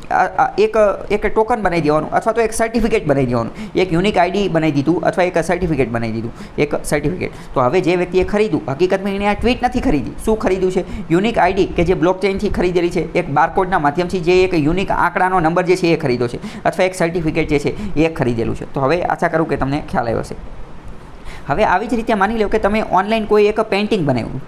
એક ટોકન બનાવી દેવાનું અથવા તો એક સર્ટિફિકેટ બનાવી દેવાનું. એક યુનિક આઈડી બનાવી દીધું અથવા એક સર્ટિફિકેટ બનાવી દીધું, એક સર્ટિફિકેટ. તો હવે જે વ્યક્તિએ ખરીદ્યું, હકીકતમાં એને આ ટ્વીટ નથી ખરીદી. શું ખરીદ્યું છે? યુનિક આઈડી કે જે બ્લોકચેઇનથી ખરીદેલી છે, એક બારકોડના માધ્યમથી જે એક યુનિક આંકડાનો નંબર જે છે એ ખરીદ્યો છે, અથવા એક સર્ટિફિકેટ જે છે એ ખરીદેલું છે. તો હવે આશા કરું કે તમને ખ્યાલ આવ્યો હશે. હવે આવી જ રીતે માની લો કે તમે ઓનલાઈન કોઈ એક પેઇન્ટિંગ બનાવ્યું,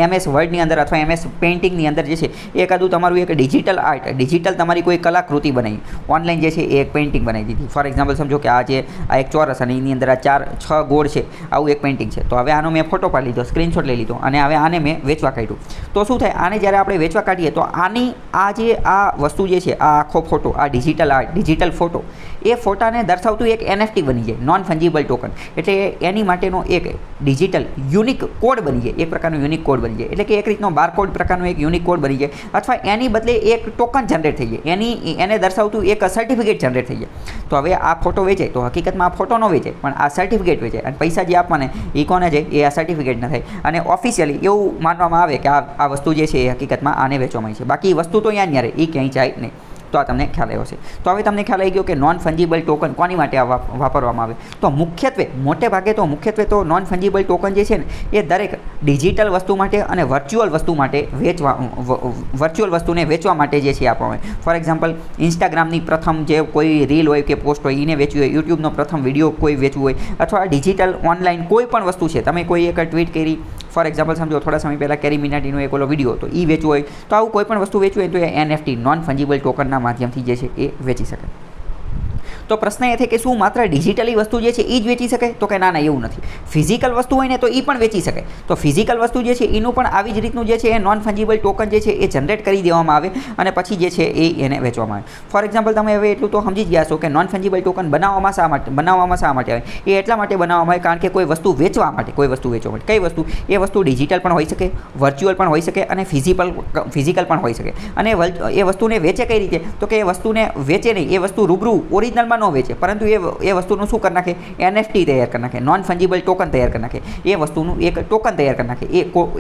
MS વર્ડની અંદર અથવા MS પેઇન્ટિંગની અંદર જે છે એકાદું તમારું એક ડિજિટલ આર્ટ, ડિજિટલ તમારી કોઈ કલાકૃતિ બનાવી, ઓનલાઈન જે છે એ એક પેઇન્ટિંગ બનાવી દીધી. ફોર એક્ઝામ્પલ સમજો કે આ એક ચોરસ અને એની અંદર આ 4-6 ગોળ છે, આવું એક પેઇન્ટિંગ છે. તો હવે આનો મેં ફોટો પાડી લીધો, સ્ક્રીનશોટ લઈ લીધો અને હવે આને મેં વેચવા કાઢ્યું. તો શું થાય? આને જ્યારે આપણે વેચવા કાઢીએ તો આની આ વસ્તુ જે છે, આ આખો ફોટો, આ ડિજિટલ આર્ટ, ડિજિટલ ફોટો, એ ફોટાને દર્શાવતું એક NFT બની જાય, નોન ફંજીબલ ટોકન. એટલે એની માટેનો એક ડિજિટલ યુનિક કોડ બની જાય, એક પ્રકારનો યુનિક કોડ બની જાય. એટલે કે એક રીતનો બારકોડ પ્રકારનો એક યુનિક કોડ બની જાય, અથવા એની બદલે એક ટોકન જનરેટ થઈ જાય, એને દર્શાવતું એક સર્ટિફિકેટ જનરેટ થઈ જાય. તો હવે આ ફોટો વેચાય તો હકીકતમાં આ ફોટો ન વેચાય, પણ આ સર્ટિફિકેટ વેચાય. અને પૈસા જે આપવાને એ કોને જાય? એ આ સર્ટિફિકેટ ન થાય. અને ઓફિશિયલી એવું માનવામાં આવે કે આ વસ્તુ જે છે એ હકીકતમાં આને વેચવામાં આવી છે. બાકી વસ્તુ તો અહીંયા રહે, એ ક્યાંય જાય નહીં. તો આ તમને ખ્યાલ આવ્યો છે. તો હવે તમને ખ્યાલ આવી ગયો કે નોન ફંજીબલ ટોકન કોની માટે વાપરવામાં આવે. તો મોટે ભાગે તો નોન ફંજીબલ ટોકન જે છે ને એ દરેક ડિજિટલ વસ્તુ માટે અને વર્ચ્યુઅલ વસ્તુ માટે વર્ચ્યુઅલ વસ્તુને વેચવા માટે જે છે આપવામાં આવે. ફોર એક્ઝામ્પલ ઇન્સ્ટાગ્રામની પ્રથમ જે કોઈ રીલ હોય કે પોસ્ટ હોય એને વેચવી હોય, યુટ્યુબનો પ્રથમ વિડીયો કોઈ વેચવું હોય, અથવા ડિજિટલ ઓનલાઈન કોઈ પણ વસ્તુ છે, તમે કોઈ એક ટ્વીટ કરી, ફોર એક્ઝામ્પલ સમજો થોડા સમય પહેલાં કેરી મિનાટીનો એક ઓલો વિડીયો તો એ વેચવું હોય, તો આવું કોઈ પણ વસ્તુ વેચવું હોય તો એ NFT નોન ફંજીબલ ટોકનના માધ્યમથી જે છે એ વેચી શકે. તો પ્રશ્ન એ છે કે શું માત્ર ડિજિટલી વસ્તુ જે છે એ જ વેચી શકે? તો કે ના, એવું નથી. ફિઝિકલ વસ્તુ હોય ને તો એ પણ વેચી શકે. તો ફિઝિકલ વસ્તુ જે છે એનું પણ આવી જ રીતનું જે છે એ નોન ફંજીબલ ટોકન જે છે એ જનરેટ કરી દેવામાં આવે અને પછી જે છે એને વેચવામાં આવે. ફોર એક્ઝામ્પલ તમે હવે એટલું તો સમજી જ ગયા છો કે નોન ફંજીબલ ટોકન બનાવવામાં શા માટે આવે? એ એટલા માટે બનાવવામાં આવે કારણ કે કોઈ વસ્તુ વેચવા માટે. કઈ વસ્તુ? એ વસ્તુ ડિજિટલ પણ હોઈ શકે, વર્ચ્યુઅલ પણ હોઈ શકે અને ફિઝિકલ પણ હોઈ શકે. અને એ વસ્તુને વેચે કઈ રીતે? તો કે એ વસ્તુને વેચે નહીં, એ વસ્તુ રૂબરૂ ઓરિજિનલમાં ન વેચે, પરંતુ એ વસ્તુનું શું કરી નાખે? NFT તૈયાર કરી નાખે, નોન ફંજીબલ ટોકન તૈયાર કરી નાખે. એ વસ્તુનું એક ટોકન તૈયાર કરી નાખે.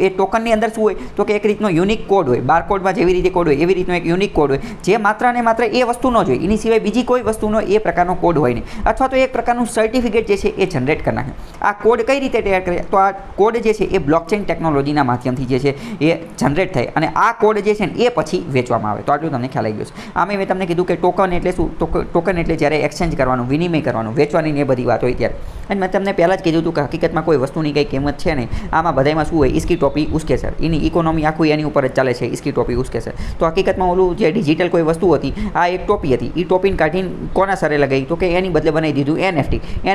એ ટોકનની અંદર શું હોય? તો કે એક રીતનો યુનિક કોડ હોય. બારકોડમાં જેવી રીતે કોડ હોય એવી રીતનો એક યુનિક કોડ હોય, જે માત્ર ને માત્ર એ વસ્તુનો જ હોય, એની સિવાય બીજી કોઈ વસ્તુનો એ પ્રકારનો કોડ હોય નહીં. અથવા તો એક પ્રકારનું સર્ટિફિકેટ જે છે એ જનરેટ કરી નાખે. આ કોડ કઈ રીતે તૈયાર કરે? તો આ કોડ જે છે એ બ્લોકચેન ટેકનોલોજીના માધ્યમથી જે છે એ જનરેટ થાય અને આ કોડ જે છે ને એ પછી વેચવામાં આવે. તો આટલું તમને ખ્યાલ આવી ગયો છે. આમે મેં તમને કીધું કે ટોકન એટલે શું? ટોકન એટલે જ્યારે એક્સચેન્જ કરવાનું, વિનિમય કરવાનું, વેચવાની ને એ બધી વાત હોય ત્યારે. અને મેં તમને પહેલાં જ કીધું હતું કે હકીકતમાં કોઈ વસ્તુની કંઈ કિંમત છે નહીં. આમાં બધામાં શું હોય? ઇસકી ટોપી ઉસકે સર. એની ઇકોનોમી આખું એની ઉપર જ ચાલે છે, ઇસકી ટોપી ઉસકે સર. તો હકીકતમાં ઓલું જે ડિજિટલ કોઈ વસ્તુ હતી, આ એક ટોપી હતી, એ ટોપીને કાઢીને કોના સરે લગાવી? તો કે એની બદલે બનાવી દીધું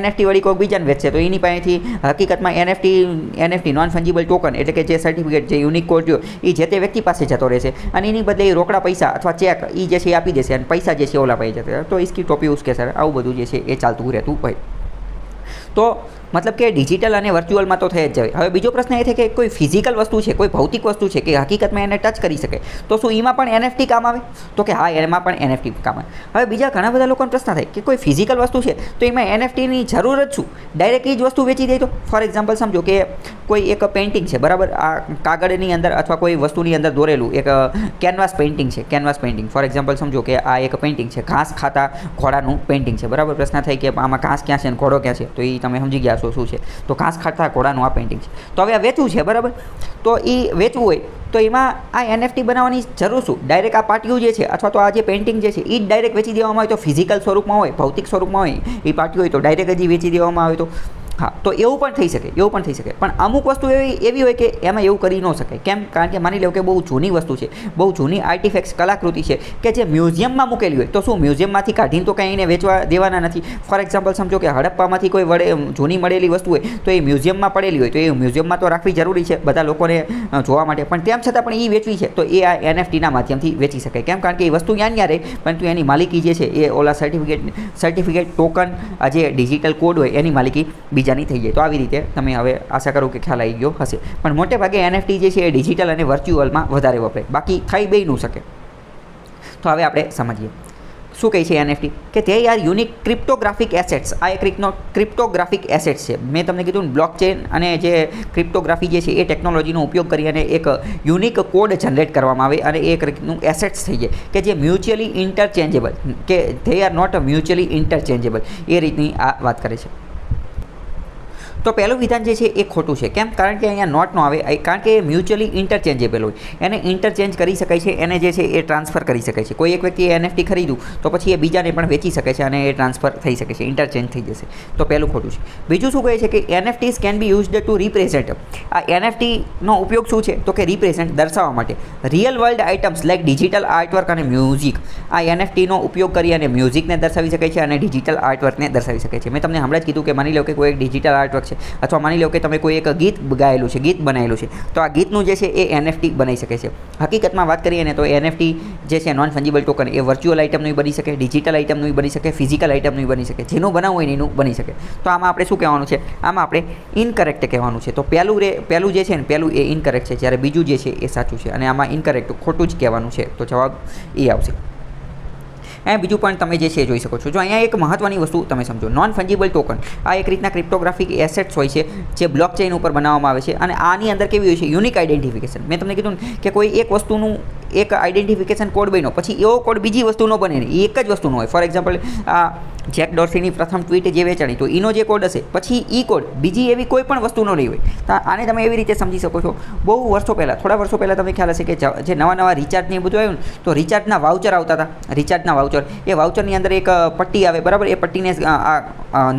NFT વળી કોઈ બીજાને વેચશે તો એની પાસેથી હકીકતમાં NFT નોન ફંજીબલ ટોકન એટલે કે જે સર્ટિફિકેટ, જે યુનિક કોડ જો એ જે તે વ્યક્તિ પાસે જતો રહેશે અને એની બદલે રોકડા પૈસા અથવા ચેક એ જે છે એ આપી દેશે અને પૈસા જે છે ઓલા પાસે જશે. તો ઇસકી ટોપી ઉસકે સર, આવું બધું જે છે એ ચાલતું રહેતું હોય. તો મતલબ કે ડિજિટલ અને વર્ચ્યુઅલમાં તો થઈ જ જાય. હવે બીજો પ્રશ્ન એ છે કે કોઈ ફિઝિકલ વસ્તુ છે, કોઈ ભૌતિક વસ્તુ છે કે હકીકતમાં એને ટચ કરી શકે, તો શું એમાં પણ NFT કામ આવે? તો કે હા, એમાં પણ NFT કામ આવે. હવે બીજા ઘણા બધા લોકોને પ્રશ્ન થાય કે કોઈ ફિઝિકલ વસ્તુ છે તો એમાં NFTની જરૂર જ શું? ડાયરેક્ટ એ જ વસ્તુ વેચી દે તો? ફોર એક્ઝામ્પલ સમજો કે કોઈ એક પેઇન્ટિંગ છે, બરાબર, આ કાગળની અંદર અથવા કોઈ વસ્તુની અંદર દોરેલું એક કેનવાસ પેઇન્ટિંગ છે. ફોર એક્ઝામ્પલ સમજો કે આ એક પેઇન્ટિંગ છે, ઘાસ ખાતા ઘોડાનું પેઇન્ટિંગ છે, બરાબર. પ્રશ્ન થાય કે આમાં ઘાસ ક્યાં છે અને ઘોડો ક્યાં છે? તો એ તમે સમજી ગયા છો શું છે. તો ઘાસ ખાતા ઘોડાનું આ પેઇન્ટિંગ છે. તો હવે આ વેચવું છે, બરાબર. તો એ વેચવું હોય તો એમાં આ NFT બનાવવાની જરૂર શું? ડાયરેક્ટ આ પાટિયું જે છે અથવા તો આ જે પેઇન્ટિંગ જે છે એ જ ડાયરેક્ટ વેચી દેવામાં આવે તો ફિઝિકલ સ્વરૂપમાં હોય, ભૌતિક સ્વરૂપમાં હોય એ પાટિયું હોય તો ડાયરેક્ટ જ વેચી દેવામાં આવે તો હા, તો એવું પણ થઈ શકે. પણ અમુક વસ્તુ એવી હોય કે એમાં એવું કરી ન શકાય. કેમ? કારણ કે માની લો કે બહુ જૂની વસ્તુ છે, બહુ જૂની આર્ટિફેક્ટ્સ, કલાકૃતિ છે કે જે મ્યુઝિયમમાં મૂકેલી હોય, તો શું મ્યુઝિયમમાંથી કાઢીને તો કંઈ એને વેચવા દેવાના નથી. ફોર એક્ઝામ્પલ સમજો કે હડપ્પામાંથી કોઈ જૂની મળેલી વસ્તુ હોય તો એ મ્યુઝિયમમાં પડેલી હોય તો એ મ્યુઝિયમમાં તો રાખવી જરૂરી છે બધા લોકોને જોવા માટે, પણ તેમ છતાં પણ એ વેચવી છે તો એ આ NFTના માધ્યમથી વેચી શકાય. કેમ? કારણ કે એ વસ્તુ ત્યાં રહે, પરંતુ એની માલિકી જે છે એ ઓલા સર્ટિફિકેટ ટોકન, આ જે ડિજિટલ કોડ હોય એની માલિકી બીજાની થઈ જાય. તો આવી રીતે તમે હવે આશા કરું કે ખ્યાલ આવી ગયો હશે. પણ મોટે ભાગે NFT જે છે એ ડિજિટલ અને વર્ચ્યુઅલમાં વધારે વપરાય, બાકી થઈ બેયનું શકે. તો હવે આપણે સમજીએ શું કહે છે NFT કે તે આર યુનિક ક્રિપ્ટોગ્રાફિક એસેટ્સ. આ એક રીતનો ક્રિપ્ટોગ્રાફિક એસેટ્સ છે. મેં તમને કીધું બ્લોકચેન અને જે ક્રિપ્ટોગ્રાફી જે છે એ ટેકનોલોજીનો ઉપયોગ કરી અને એક યુનિક કોડ જનરેટ કરવામાં આવે અને એક રીતનું એસેટ્સ થઈ જાય કે જે મ્યુચ્યુઅલી ઇન્ટરચેન્જેબલ, કે ધે આર નોટ મ્યુચ્યુઅલી ઇન્ટરચેન્જેબલ, એ રીતની આ વાત કરે છે. તો પહેલું વિધાન જે છે એ ખોટું છે. કેમ? કારણ કે અહીંયા નોટ નો આવે, કારણ કે એ મ્યુચ્યુઅલી ઇન્ટરચેન્જેબલ હોય, એને ઇન્ટરચેન્જ કરી શકાય છે, એને જે છે એ ટ્રાન્સફર કરી શકાય છે. કોઈ એક વ્યક્તિએ NFT ખરીદ્યું તો પછી એ બીજાને પણ વેચી શકે છે અને એ ટ્રાન્સફર થઈ શકે છે, ઇન્ટરચેન્જ થઈ જશે. તો પહેલું ખોટું છે. બીજું શું કહે છે કે NFTs can be used to represent. આ NFTનો ઉપયોગ શું છે? તો કે રિપ્રેઝેન્ટ, દર્શાવવા માટે real world items like digital artwork અને મ્યુઝિક. આ NFTનો ઉપયોગ કરી અને મ્યુઝિકને દર્શાવી શકાય છે અને ડિજિટલ આર્ટવર્કને દર્શાવી શકાય છે. મેં તમને હમણાં જ કીધું કે માની લો કે કોઈ એક ડિજિટલ આર્ટવર્ક છે અથવા માની લો કે તમે કોઈ એક ગીત ગાયેલું છે, ગીત બનાવેલું છે, તો આ ગીતનું જે છે એ NFT બનાવી શકે છે. હકીકતમાં વાત કરીએ ને તો NFT જે છે નોન ફંજીબલ ટોકન એ વર્ચ્યુઅલ આઇટમનું બની શકે, ડિજિટલ આઇટમનું બની શકે, ફિઝિકલ આઇટમનું બની શકે, જેનું બનાવવું હોય એનું બની શકે. તો આમાં આપણે શું કહેવાનું છે? આમાં આપણે ઇનકરેક્ટ કહેવાનું છે. તો પહેલું જે છે ને પહેલું એ ઇનકરેક્ટ છે, જ્યારે બીજું જે છે એ સાચું છે અને આમાં ઇનકરેક્ટ ખોટું જ કહેવાનું છે. તો જવાબ એ આવશે. એ બીજું પણ તમે જે છે જોઈ શકો છો. જો અહીંયા એક મહત્વની વસ્તુ તમે સમજો, નોન ફંજીબલ ટોકન આ એક રીતના ક્રિપ્ટોગ્રાફિક એસેટ્સ હોય છે જે બ્લોકચેન ઉપર બનાવવામાં આવે છે અને આની અંદર કેવી હોય છે યુનિક આઇડેન્ટિફિકેશન. મેં તમને કીધું ને કે કોઈ એક વસ્તુનું એક આઇડેન્ટિફિકેશન કોડ બન્યો પછી એવો કોડ બીજી વસ્તુનો બને નહીં, એક જ વસ્તુનો હોય. ફોર એક્ઝામ્પલ આ જેક ડોર્સીની પ્રથમ ટ્વીટ જે વેચાણી તો એનો જે કોડ હશે પછી ઈ કોડ બીજી એવી કોઈ પણ વસ્તુનો નહીં હોય. તો આને તમે એવી રીતે સમજી શકો છો. બહુ વર્ષો પહેલાં, થોડા વર્ષો પહેલાં તમને ખ્યાલ હશે કે જે નવા રિચાર્જને એ બધું આવ્યું ને તો રિચાર્જના વાઉચર આવતા હતા. રિચાર્જના વાઉચર, એ વાઉચરની અંદર એક પટ્ટી આવે બરાબર, એ પટ્ટીને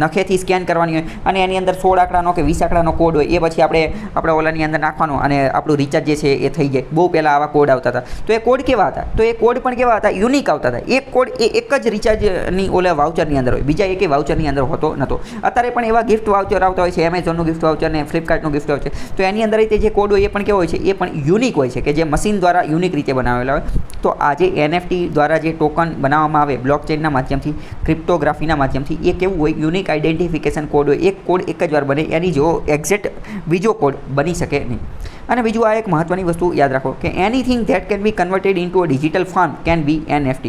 નખેથી સ્કેન કરવાની હોય અને એની અંદર 16 આંકડાનો કે 20 આંકડાનો કોડ હોય, એ પછી આપણે ઓલાની અંદર નાખવાનો અને આપણું રિચાર્જ જે છે એ થઈ જાય. બહુ પહેલાં આવા કોડ આવતા હતા. તો એ કોડ કેવા હતા? તો એ કોડ પણ કેવા હતા? યુનિક આવતા હતા. એક કોડ એ એક જ રિચાર્જની ઓલા વાઉચરની અંદર હોય, બીજા એકે વાઉચરની અંદર હોતો નહોતો. અત્યારે પણ એવા ગિફ્ટ વાઉચર આવતા હોય છે, એમેઝોનનું ગિફ્ટ વાઉચર ને ફ્લિપકાર્ટનું ગિફ્ટ વાઉચર. તો એની અંદર જે કોડ હોય એ પણ કેવો હોય છે? એ પણ યુનિક હોય છે કે જે મશીન દ્વારા યુનિક રીતે બનાવેલા હોય. તો આજે NFT દ્વારા જે ટોકન બનાવવામાં આવે બ્લોકચેનના માધ્યમથી, ક્રિપ્ટોગ્રાફીના માધ્યમથી, એ કેવું હોય? યુનિક આઇડેન્ટિફિકેશન કોડ હોય. એક કોડ એક જ વાર બને, એની જો એક્ઝેક્ટ બીજો કોડ બની શકે નહીં. અને બીજું આ એક મહત્વની વસ્તુ યાદ રાખો કે anything that can be converted into a digital form can be NFT.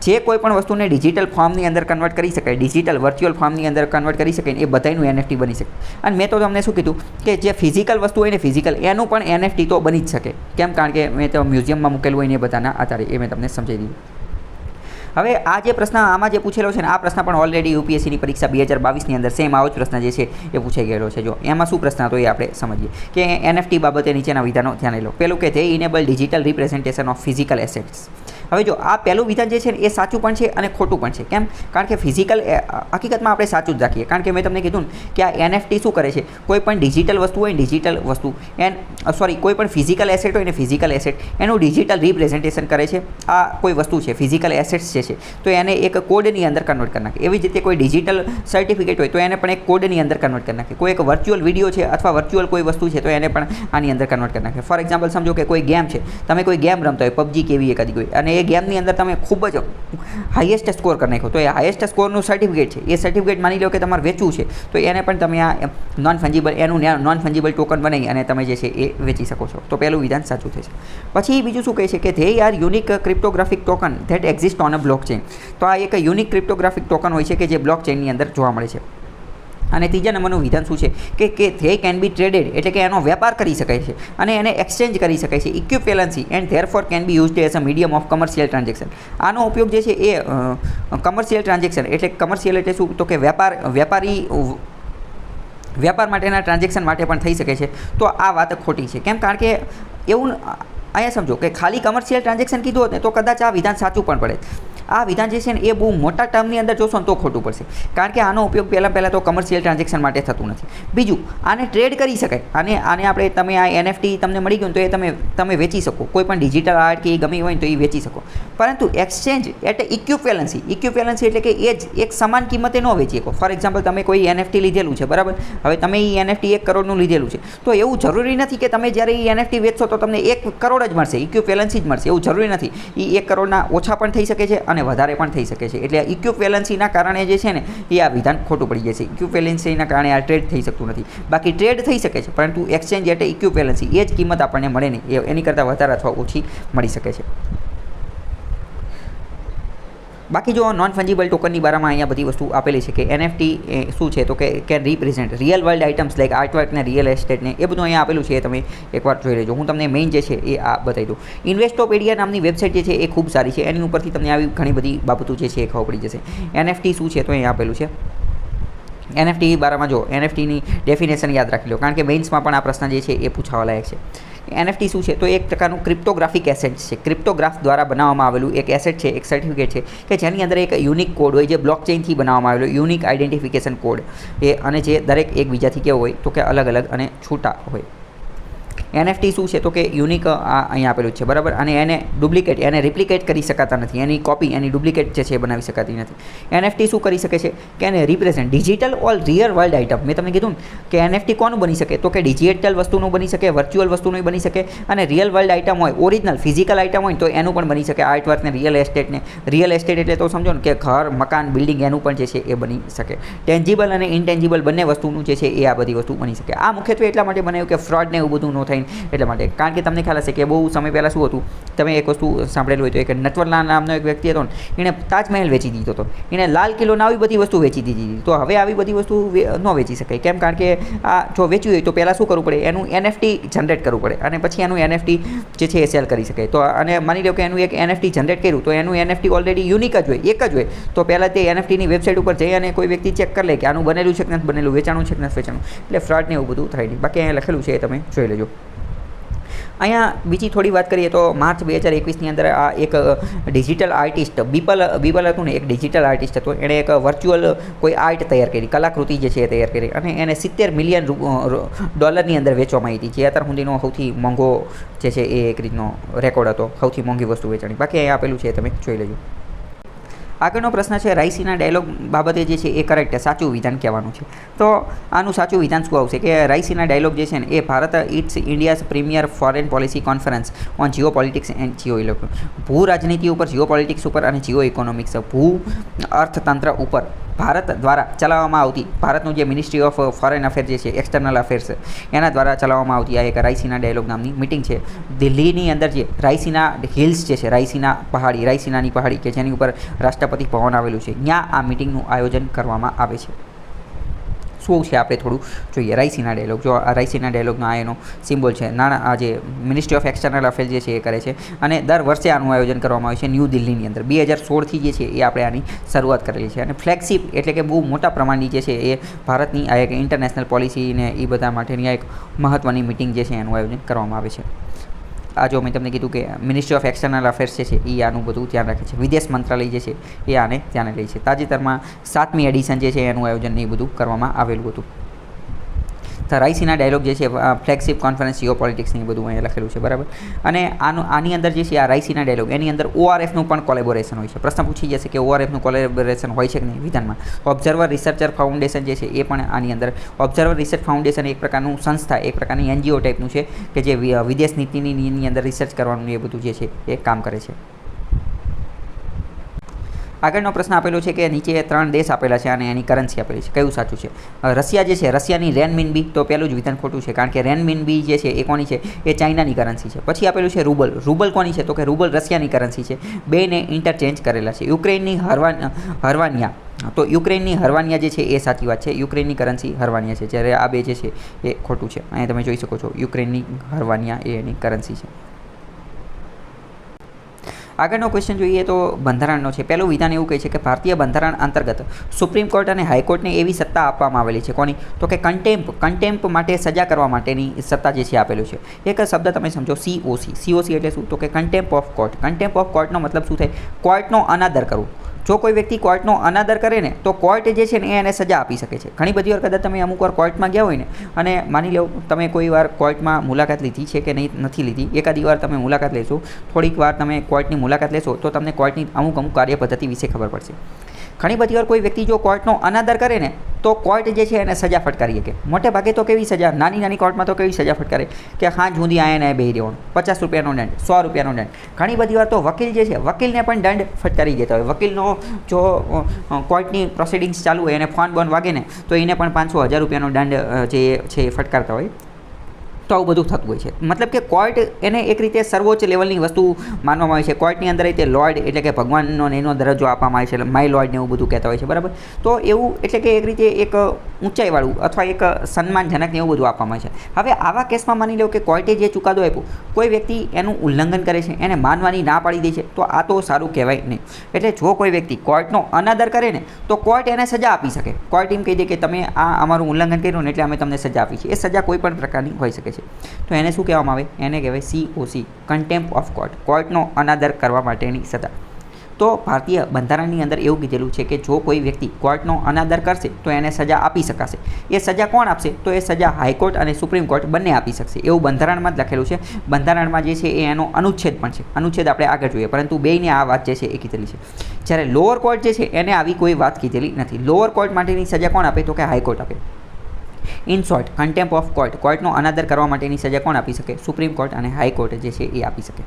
જે કોઈ પણ વસ્તુને ડિજિટલ ફોર્મની અંદર કન્વર્ટ કરી શકાય, ડિજિટલ વર્ચ્યુઅલ ફોર્મની અંદર કન્વર્ટ કરી શકાય, એ બધાનું NFT બની શકે. અને મેં તો તમને શું કીધું કે જે ફિઝિકલ વસ્તુ હોય ને ફિઝિકલ, એનું પણ NFT તો બની જ શકે. કેમ? કારણ કે મેં તો મ્યુઝિયમમાં મૂકેલું હોય ને એ બધાના આધારે એ મેં તમને સમજાવી દીધું. હવે આ જે પ્રશ્ન આમાં જે પૂછેલો છે ને આ પ્રશ્ન પણ ઓલરેડી યુપીએસસીની પરીક્ષા 2022ની અંદર સેમ આવો જ પ્રશ્ન જે છે એ પૂછાઈ ગયેલો છે. જો એમાં શું પ્રશ્ન હતો એ આપણે સમજીએ કે NFT બાબતે નીચેના વિધાનો ધ્યાને લો. પહેલું કે they enable digital representation of physical assets. હવે જો આ પહેલું વિધાન જે છે ને એ સાચું પણ છે અને ખોટું પણ છે. કેમ? કારણ કે ફિઝિકલ હકીકતમાં આપણે સાચું જ રાખીએ. કારણ કે મેં તમને કીધું ને કે આ NFT શું કરે છે? કોઈ પણ ડિજિટલ વસ્તુ હોય, ડિજિટલ વસ્તુ કોઈ પણ ફિઝિકલ એસેટ હોય ને ફિઝિકલ એસેટ એનું ડિજિટલ રિપ્રેઝન્ટેશન કરે છે. આ કોઈ વસ્તુ છે ફિઝિકલ એસેટ્સ જે છે તો એને એક કોડની અંદર કન્વર્ટ કરી નાખે. એવી જ રીતે કોઈ ડિજિટલ સર્ટિફિકેટ હોય તો એને પણ એક કોડની અંદર કન્વર્ટ કરી નાખે. કોઈ એક વર્ચ્યુઅલ વિડીયો છે અથવા વર્ચ્યુઅલ કોઈ વસ્તુ છે તો એને પણ આની અંદર કન્વર્ટ કરી નાખે. ફોર એક્ઝામ્પલ સમજો કે કોઈ ગેમ છે, તમે કોઈ ગેમ રમતા હોય PUBG કેવી એકાદી કોઈ, અને એ ગેમની અંદર તમે ખૂબ જ હાઈએસ્ટ સ્કોર કરી નાખો તો એ હાઈએસ્ટ સ્કોરનું સર્ટિફિકેટ છે, એ સર્ટિફિકેટ માની લો કે તમારે વેચવું છે તો એને પણ તમે આ નોન ફંજીબલ ટોકન બનાવી અને તમે જે છે એ વેચી શકો છો. તો પહેલું વિધાન સાચું થશે. પછી બીજું શું કહે છે કે they are unique cryptographic token that exist on a blockchain. તો આ એક યુનિક ક્રિપ્ટોગ્રાફિક ટોકન હોય છે કે જે બ્લોકચેનની અંદર જોવા મળે છે. અને ત્રીજા નંબરનું વિધાન શું છે કે they can be traded, એટલે કે એનો વેપાર કરી શકાય છે અને એને એક્સચેન્જ કરી શકાય છે, ઇક્વિવેલન્સી, and therefore can be used as a medium of commercial transaction. આનો ઉપયોગ જે છે એ કમર્શિયલ ટ્રાન્ઝેક્શન, એટલે કમર્શિયલ એટલે શું? તો કે વેપાર માટેના ટ્રાન્ઝેક્શન માટે પણ થઈ શકે છે. તો આ વાત ખોટી છે. કેમ? કારણ કે એવું અહીંયા સમજો કે ખાલી કમર્શિયલ ટ્રાન્ઝેક્શન કીધું હોત ને તો કદાચ આ વિધાન સાચું પણ પડે. આ વિધાન જે છે ને એ બહુ મોટા ટર્મની અંદર જોશો ને તો ખોટું પડશે. કારણ કે આનો ઉપયોગ પહેલાં તો કમર્શિયલ ટ્રાન્ઝેક્શન માટે થતું નથી. બીજું, આને ટ્રેડ કરી શકાય. આને આપણે તમે આ NFT તમને મળી ગયું તો એ તમે વેચી શકો. કોઈ પણ ડિજિટલ આર્ટ કે એ ગમી હોય તો એ વેચી શકો. પરંતુ એક્સચેન્જ એટલે ઇક્વિવેલન્સી એટલે કે એ જ એક સમાન કિંમતે ન વેચી શકો. ફોર એક્ઝામ્પલ તમે કોઈ NFT લીધેલું છે બરાબર, હવે તમે એ NFT 1 કરોડનું લીધેલું છે તો એવું જરૂરી નથી કે તમે જ્યારે એ NFT વેચશો તો તમને 1 કરોડ જ મળશે, ઇક્વિવેલન્સી જ મળશે. એવું જરૂરી નથી. એ 1 કરોડના ઓછા પણ થઈ શકે છે અને વધારે પણ થઈ શકે છે. એટલે ઇક્વિવેલન્સીના કારણે જે છે ને એ આ વિધાન ખોટું પડી જાય છે. ઇક્વિવેલન્સીના કારણે આ ટ્રેડ થઈ શકતું નથી. બાકી ટ્રેડ થઈ શકે છે પરંતુ એક્સચેન્જ એટલે ઇક્વિવેલન્સી, એ જ કિંમત આપણને મળે નહીં, એની કરતાં વધારે અથવા ઓછી મળી શકે છે. બાકી જો નોન ફંજીબલ ટોકનની બારામાં અહીંયા બધી વસ્તુ આપેલી છે કે NFT શું છે તો કે can represent real world items like artwork ને રિયલ એસ્ટેટને એ બધું અહીંયા આપેલું છે. એ તમે એકવાર જોઈ લેજો. હું તમને મેઇન જે છે એ આ બતાવી દઉં. ઇન્વેસ્ટોપેડિયા નામની વેબસાઇટ જે છે એ ખૂબ સારી છે. એની ઉપરથી તમને આવી ઘણી બધી બાબતો જે છે એ ખબર પડી જશે. NFT શું છે તો અહીંયા આપેલું છે. NFT બારામાં જો NFTની ડેફિનેશન યાદ રાખી લો, કારણ કે મેઇન્સમાં પણ આ પ્રશ્ન જે છે એ પૂછાવા લાયક છે. NFT શું છે તો એક પ્રકારનું ક્રિપ્ટોગ્રાફિક એસેટ છે. ક્રિપ્ટોગ્રાફ દ્વારા બનાવવામાં આવેલું એક એસેટ છે, એક સર્ટિફિકેટ છે કે જેની અંદર એક યુનિક કોડ હોય જે બ્લોકચેનથી બનાવવામાં આવેલો યુનિક આઇડેન્ટિફિકેશન કોડ અને જે દરેક એકબીજાથી કેવો હોય તો કે અલગ અલગ અને છૂટા હોય. NFT શું છે તો કે યુનિક અહીંયા આપેલું છે બરાબર, અને એને ડુપ્લિકેટ એને રિપ્લિકેટ કરી શકાતા નથી. એની કોપી એની ડુપ્લિકેટ જે છે એ બનાવી શકાતી નથી. NFT શું કરી શકે છે કે એને રિપ્રેઝેન્ટ ડિજિટલ ઓર રિયલ વર્લ્ડ આઇટમ. મેં તમને કીધું ને કે NFT કોનું બની શકે તો કે ડિજિટલ વસ્તુનું બની શકે, વર્ચ્યુઅલ વસ્તુનું બની શકે, અને રિયલ વર્લ્ડ આઇટમ હોય ઓરિજિનલ ફિઝિકલ આઇટમ હોય તો એનું પણ બની શકે. આર્ટવર્ક ને રિયલ એસ્ટેટ એટલે તો સમજો ને કે ઘર, મકાન, બિલ્ડિંગ એનું પણ જે છે એ બની શકે. ટેન્જિબલ અને ઇન્ટેન્જિબલ બંને વસ્તુનું જે છે એ આ બધી વસ્તુ બની શકે. આ મુખ્યત્વે એટલા માટે બનાવ્યું કે ફ્રોડ ને એવું બધું ન થાય એટલા માટે, કારણ કે તમને ખ્યાલ હશે કે બહુ સમય પહેલાં શું હતું, તમે એક વસ્તુ સાંભળેલું હોય તો એક નટવરલાલ નામનો એક વ્યક્તિ હતો ને, એણે તાજમહેલ વેચી દીધો હતો, એણે લાલ કિલ્લોને આવી બધી વસ્તુ વેચી દીધી. તો હવે આવી બધી વસ્તુ ન વેચી શકાય. કેમ? કારણ કે આ જો વેચ્યું હોય તો પહેલાં શું કરવું પડે, એનું NFT જનરેટ કરવું પડે અને પછી એનું NFT જે છે એ સેલ કરી શકાય. તો અને માની લો કે એનું એક NFT જનરેટ કર્યું તો એનું NFT ઓલરેડી યુનિક જ હોય, એક જ હોય. તો પહેલાં તે NFTની વેબસાઇટ ઉપર જઈ અને કોઈ વ્યક્તિ ચેક કરી લે કે આનું બનેલું છે કે નથી બનેલું, વેચાણું છે કે નથી વેચાણું. એટલે ફ્રોડ ને એવું બધું થાય નહીં. બાકી અહીંયા લખેલું છે એ તમે જોઈ લેજો. અહીંયા બીજી થોડી વાત કરીએ તો માર્ચ 2021ની અંદર આ એક ડિજિટલ આર્ટિસ્ટ બીપલ હતું ને, એક ડિજિટલ આર્ટિસ્ટ હતો, એણે એક વર્ચ્યુઅલ કોઈ આર્ટ તૈયાર કરી, કલાકૃતિ જે છે એ તૈયાર કરી અને એને $70 મિલિયન અંદર વેચવામાં આવી હતી, જે અત્યાર સુધીનો સૌથી મોંઘો જે છે એ એક રીતનો રેકોર્ડ હતો, સૌથી મોંઘી વસ્તુ વેચાણી. બાકી અહીંયા આપેલું છે તમે જોઈ લેજો. આગળનો પ્રશ્ન છે રાયસીના ડાયલોગ બાબતે જે છે એ કરેક્ટ સાચું વિધાન કહેવાનું છે. તો આનું સાચું વિધાન શું આવશે કે રાયસીના ડાયલોગ જે છે ને એ Bharat it's India's premier foreign policy conference on geopolitics and geo electron. ભૂ રાજનીતિ ઉપર, જીઓ પોલિટિક્સ ઉપર અને જીઓ ઇકોનોમિક્સ, ભૂ અર્થતંત્ર ઉપર ભારત દ્વારા ચલાવવામાં આવતી, ભારતનું જે મિનિસ્ટ્રી ઓફ ફોરેન અફેર જે છે, એક્સટર્નલ અફેર્સ, એના દ્વારા ચલાવવામાં આવતી આ એક રાયસીના ડાયલોગ નામની મિટિંગ છે. દિલ્હીની અંદર જે રાયસીના હિલ્સ જે છે, રાયસીનાની પહાડી કે જેની ઉપર રાષ્ટ્રપતિ ભવન આવેલું છે, ત્યાં આ મિટિંગનું આયોજન કરવામાં આવે છે. શું છે આપણે થોડું જોઈએ. રાયસીના ડાયલોગ, જો આ રાયસીના ડાયલોગનો આ એનો સિમ્બોલ છે, આ જે મિનિસ્ટ્રી ઓફ એક્સટર્નલ અફેર જે છે એ કરે છે અને દર વર્ષે આનું આયોજન કરવામાં આવે છે ન્યૂ દિલ્હીની અંદર. 2016થી જે છે એ આપણે આની શરૂઆત કરેલી છે અને ફ્લેગશિપ એટલે કે બહુ મોટા પ્રમાણની જે છે એ ભારતની આ એક ઇન્ટરનેશનલ પોલિસી ને એ બધા માટેની આ એક મહત્ત્વની મિટિંગ જે છે એનું આયોજન કરવામાં આવે છે. આ જો મેં તમને કીધું કે મિનિસ્ટ્રી ઓફ એક્સટર્નલ અફેર્સ જે છે એ આનું બધું ધ્યાન રાખે છે, વિદેશ મંત્રાલય જે છે એ આને ધ્યાને લે છે. તાજેતરમાં 7મી એડિશન જે છે એનું આયોજન એ બધું કરવામાં આવેલું હતું. તો રાયસીના ડાયલોગ જે છે ફ્લેગશિપ કોન્ફરન્સ જીઓ પોલિટિક્સની બધું અહીંયા લખેલું છે, બરાબર. અને આની અંદર જે છે આ રાયસીના ડાયલોગ એની અંદર ORFનું પણ કોલેબોરેશન હોય છે. પ્રશ્ન પૂછી જશે કે ORFનું કોલેબોરેશન હોય છે કે નહીં વિધાનમાં. ઓબ્ઝર્વર રિસર્ચર ફાઉન્ડેશન જે છે એ પણ આની અંદર, ઓબ્ઝર્વર રિસર્ચ ફાઉન્ડેશન એક પ્રકારનું સંસ્થા, એક પ્રકારની NGO ટાઈપનું છે કે જે વિદેશ નીતિની અંદર રિસર્ચ કરવાનું એ બધું જે છે એ કામ કરે છે. આગળનો પ્રશ્ન આપેલો છે કે નીચે 3 દેશ આપેલા છે અને એની કરન્સી આપેલી છે, કયું સાચું છે? રશિયા જે છે, રશિયાની રેનમિનબી, તો પહેલું જ વિધાન ખોટું છે કારણ કે રેનમિનબી જે છે એ કોની છે, એ ચાઇનાની કરન્સી છે. પછી આપેલું છે રૂબલ કોની છે, તો કે રૂબલ રશિયાની કરન્સી છે, બેને ઇન્ટરચેન્જ કરેલા છે. યુક્રેનની હરવાનિયા, તો યુક્રેનની હરવાનિયા જે છે એ સાચી વાત છે, યુક્રેનની કરન્સી હરવાનિયા છે, જ્યારે આ બે જે છે એ ખોટું છે. અહીંયા તમે જોઈ શકો છો યુક્રેનની હરવાનિયા એ એની કરન્સી છે. આગળનો ક્વેશ્ચન જોઈએ તો બંધારણનો છે. પહેલું વિધાન એવું કહે છે કે ભારતીય બંધારણ અંતર્ગત સુપ્રીમ કોર્ટ અને હાઈકોર્ટને એવી સત્તા આપવામાં આવેલી છે, કોની? તો કે કન્ટેમ્પ માટે સજા કરવા માટેની સત્તા જે છે આપેલું છે. એક શબ્દ તમે સમજો, COC એટલે શું? તો કે contempt of court. Contempt of કોર્ટનો મતલબ શું થાય? કોર્ટનો અનાદર કરવો. જો કોઈ વ્યક્તિ કોર્ટનો અનાદર કરે ને તો કોર્ટ જે છે ને એને સજા આપી શકે છે. ઘણી બધી વાર કદાચ તમે અમુક વાર કોર્ટમાં ગયા હોય ને અને માની લો તમે કોઈ વાર કોર્ટમાં મુલાકાત લીધી છે કે નથી લીધી, એકાદી વાર તમે મુલાકાત લેશો, થોડીક વાર તમે કોર્ટની મુલાકાત લેશો તો તમને કોર્ટની અમુક કાર્ય પદ્ધતિ વિશે ખબર પડશે. ઘણી બધી વાર કોઈ વ્યક્તિ જો કોર્ટનો અનાદર કરે ને તો કોર્ટ જે છે એને સજા ફટકારી શકે. મોટે ભાગે તો કેવી સજા, નાની કોર્ટમાં તો કેવી સજા ફટકારે કે હા જુદી આને બેહી રહેવાનું, 50 રૂપિયાનો દંડ, 100 રૂપિયાનો દંડ. ઘણી બધી વાર તો વકીલ જે છે વકીલને પણ દંડ ફટકારી દેતા હોય. વકીલનો જો કોર્ટની પ્રોસિડિંગ્સ ચાલુ હોય અને ફોન બોન વાગે ને તો એને પણ 500-1000 રૂપિયાનો દંડ જે છે એ ફટકારતા હોય. તો આવું બધું થતું હોય છે. મતલબ કે કોર્ટ એને એક રીતે સર્વોચ્ચ લેવલની વસ્તુ માનવામાં આવે છે. કોર્ટની અંદર તે લોર્ડ એટલે કે ભગવાનનો એનો દરજ્જો આપવામાં આવે છે, માય લોર્ડ ને એવું બધું કહેતા હોય છે, બરાબર. તો એવું એટલે કે એક રીતે એક ઊંચાઈવાળું અથવા એક સન્માનજનક ને એવું બધું આપવામાં આવે છે. હવે આવા કેસમાં માની લો કે કોર્ટે જે ચુકાદો આપ્યો, કોઈ વ્યક્તિ એનું ઉલ્લંઘન કરે છે, એને માનવાની ના પાડી દે છે, તો આ તો સારું કહેવાય નહીં. એટલે જો કોઈ વ્યક્તિ કોર્ટનો અનાદર કરે ને તો કોર્ટ એને સજા આપી શકે. કોર્ટ એમ કહી દે કે તમે આ અમારું ઉલ્લંઘન કર્યું ને એટલે અમે તમને સજા આપી છે. એ સજા કોઈ પણ પ્રકારની હોઈ શકે છે. તો એને શું કહેવામાં આવે? એને કહેવાય COC, કન્ટેમ્પ ઓફ કોર્ટ, કોર્ટનો અનાદર કરવા માટેની સજા. તો ભારતીય બંધારણની અંદર એવું કીધેલું છે કે જો કોઈ વ્યક્તિ કોર્ટનો અનાદર કરશે તો એને સજા આપી શકાશે. એ સજા કોણ આપશે? તો એ સજા હાઈકોર્ટ અને સુપ્રીમ કોર્ટ બંને આપી શકશે. એવું બંધારણમાં જ લખેલું છે. બંધારણમાં જે છે એ એનો અનુચ્છેદ પણ છે. અનુચ્છેદ આપણે આગળ જોઈએ, પરંતુ બેયને આ વાત જે છે એ કીધેલી છે. જ્યારે લોઅર કોર્ટ જે છે એને આવી કોઈ વાત કીધેલી નથી. લોઅર કોર્ટ માટેની સજા કોણ આપે? તો કે હાઈકોર્ટ આપે. In short, contempt of court, કોર્ટનો અનાદર કરવા માટેની સજા કોણ આપી શકે? સુપ્રીમ કોર્ટ અને હાઈકોર્ટ જે છે એ આપી શકે.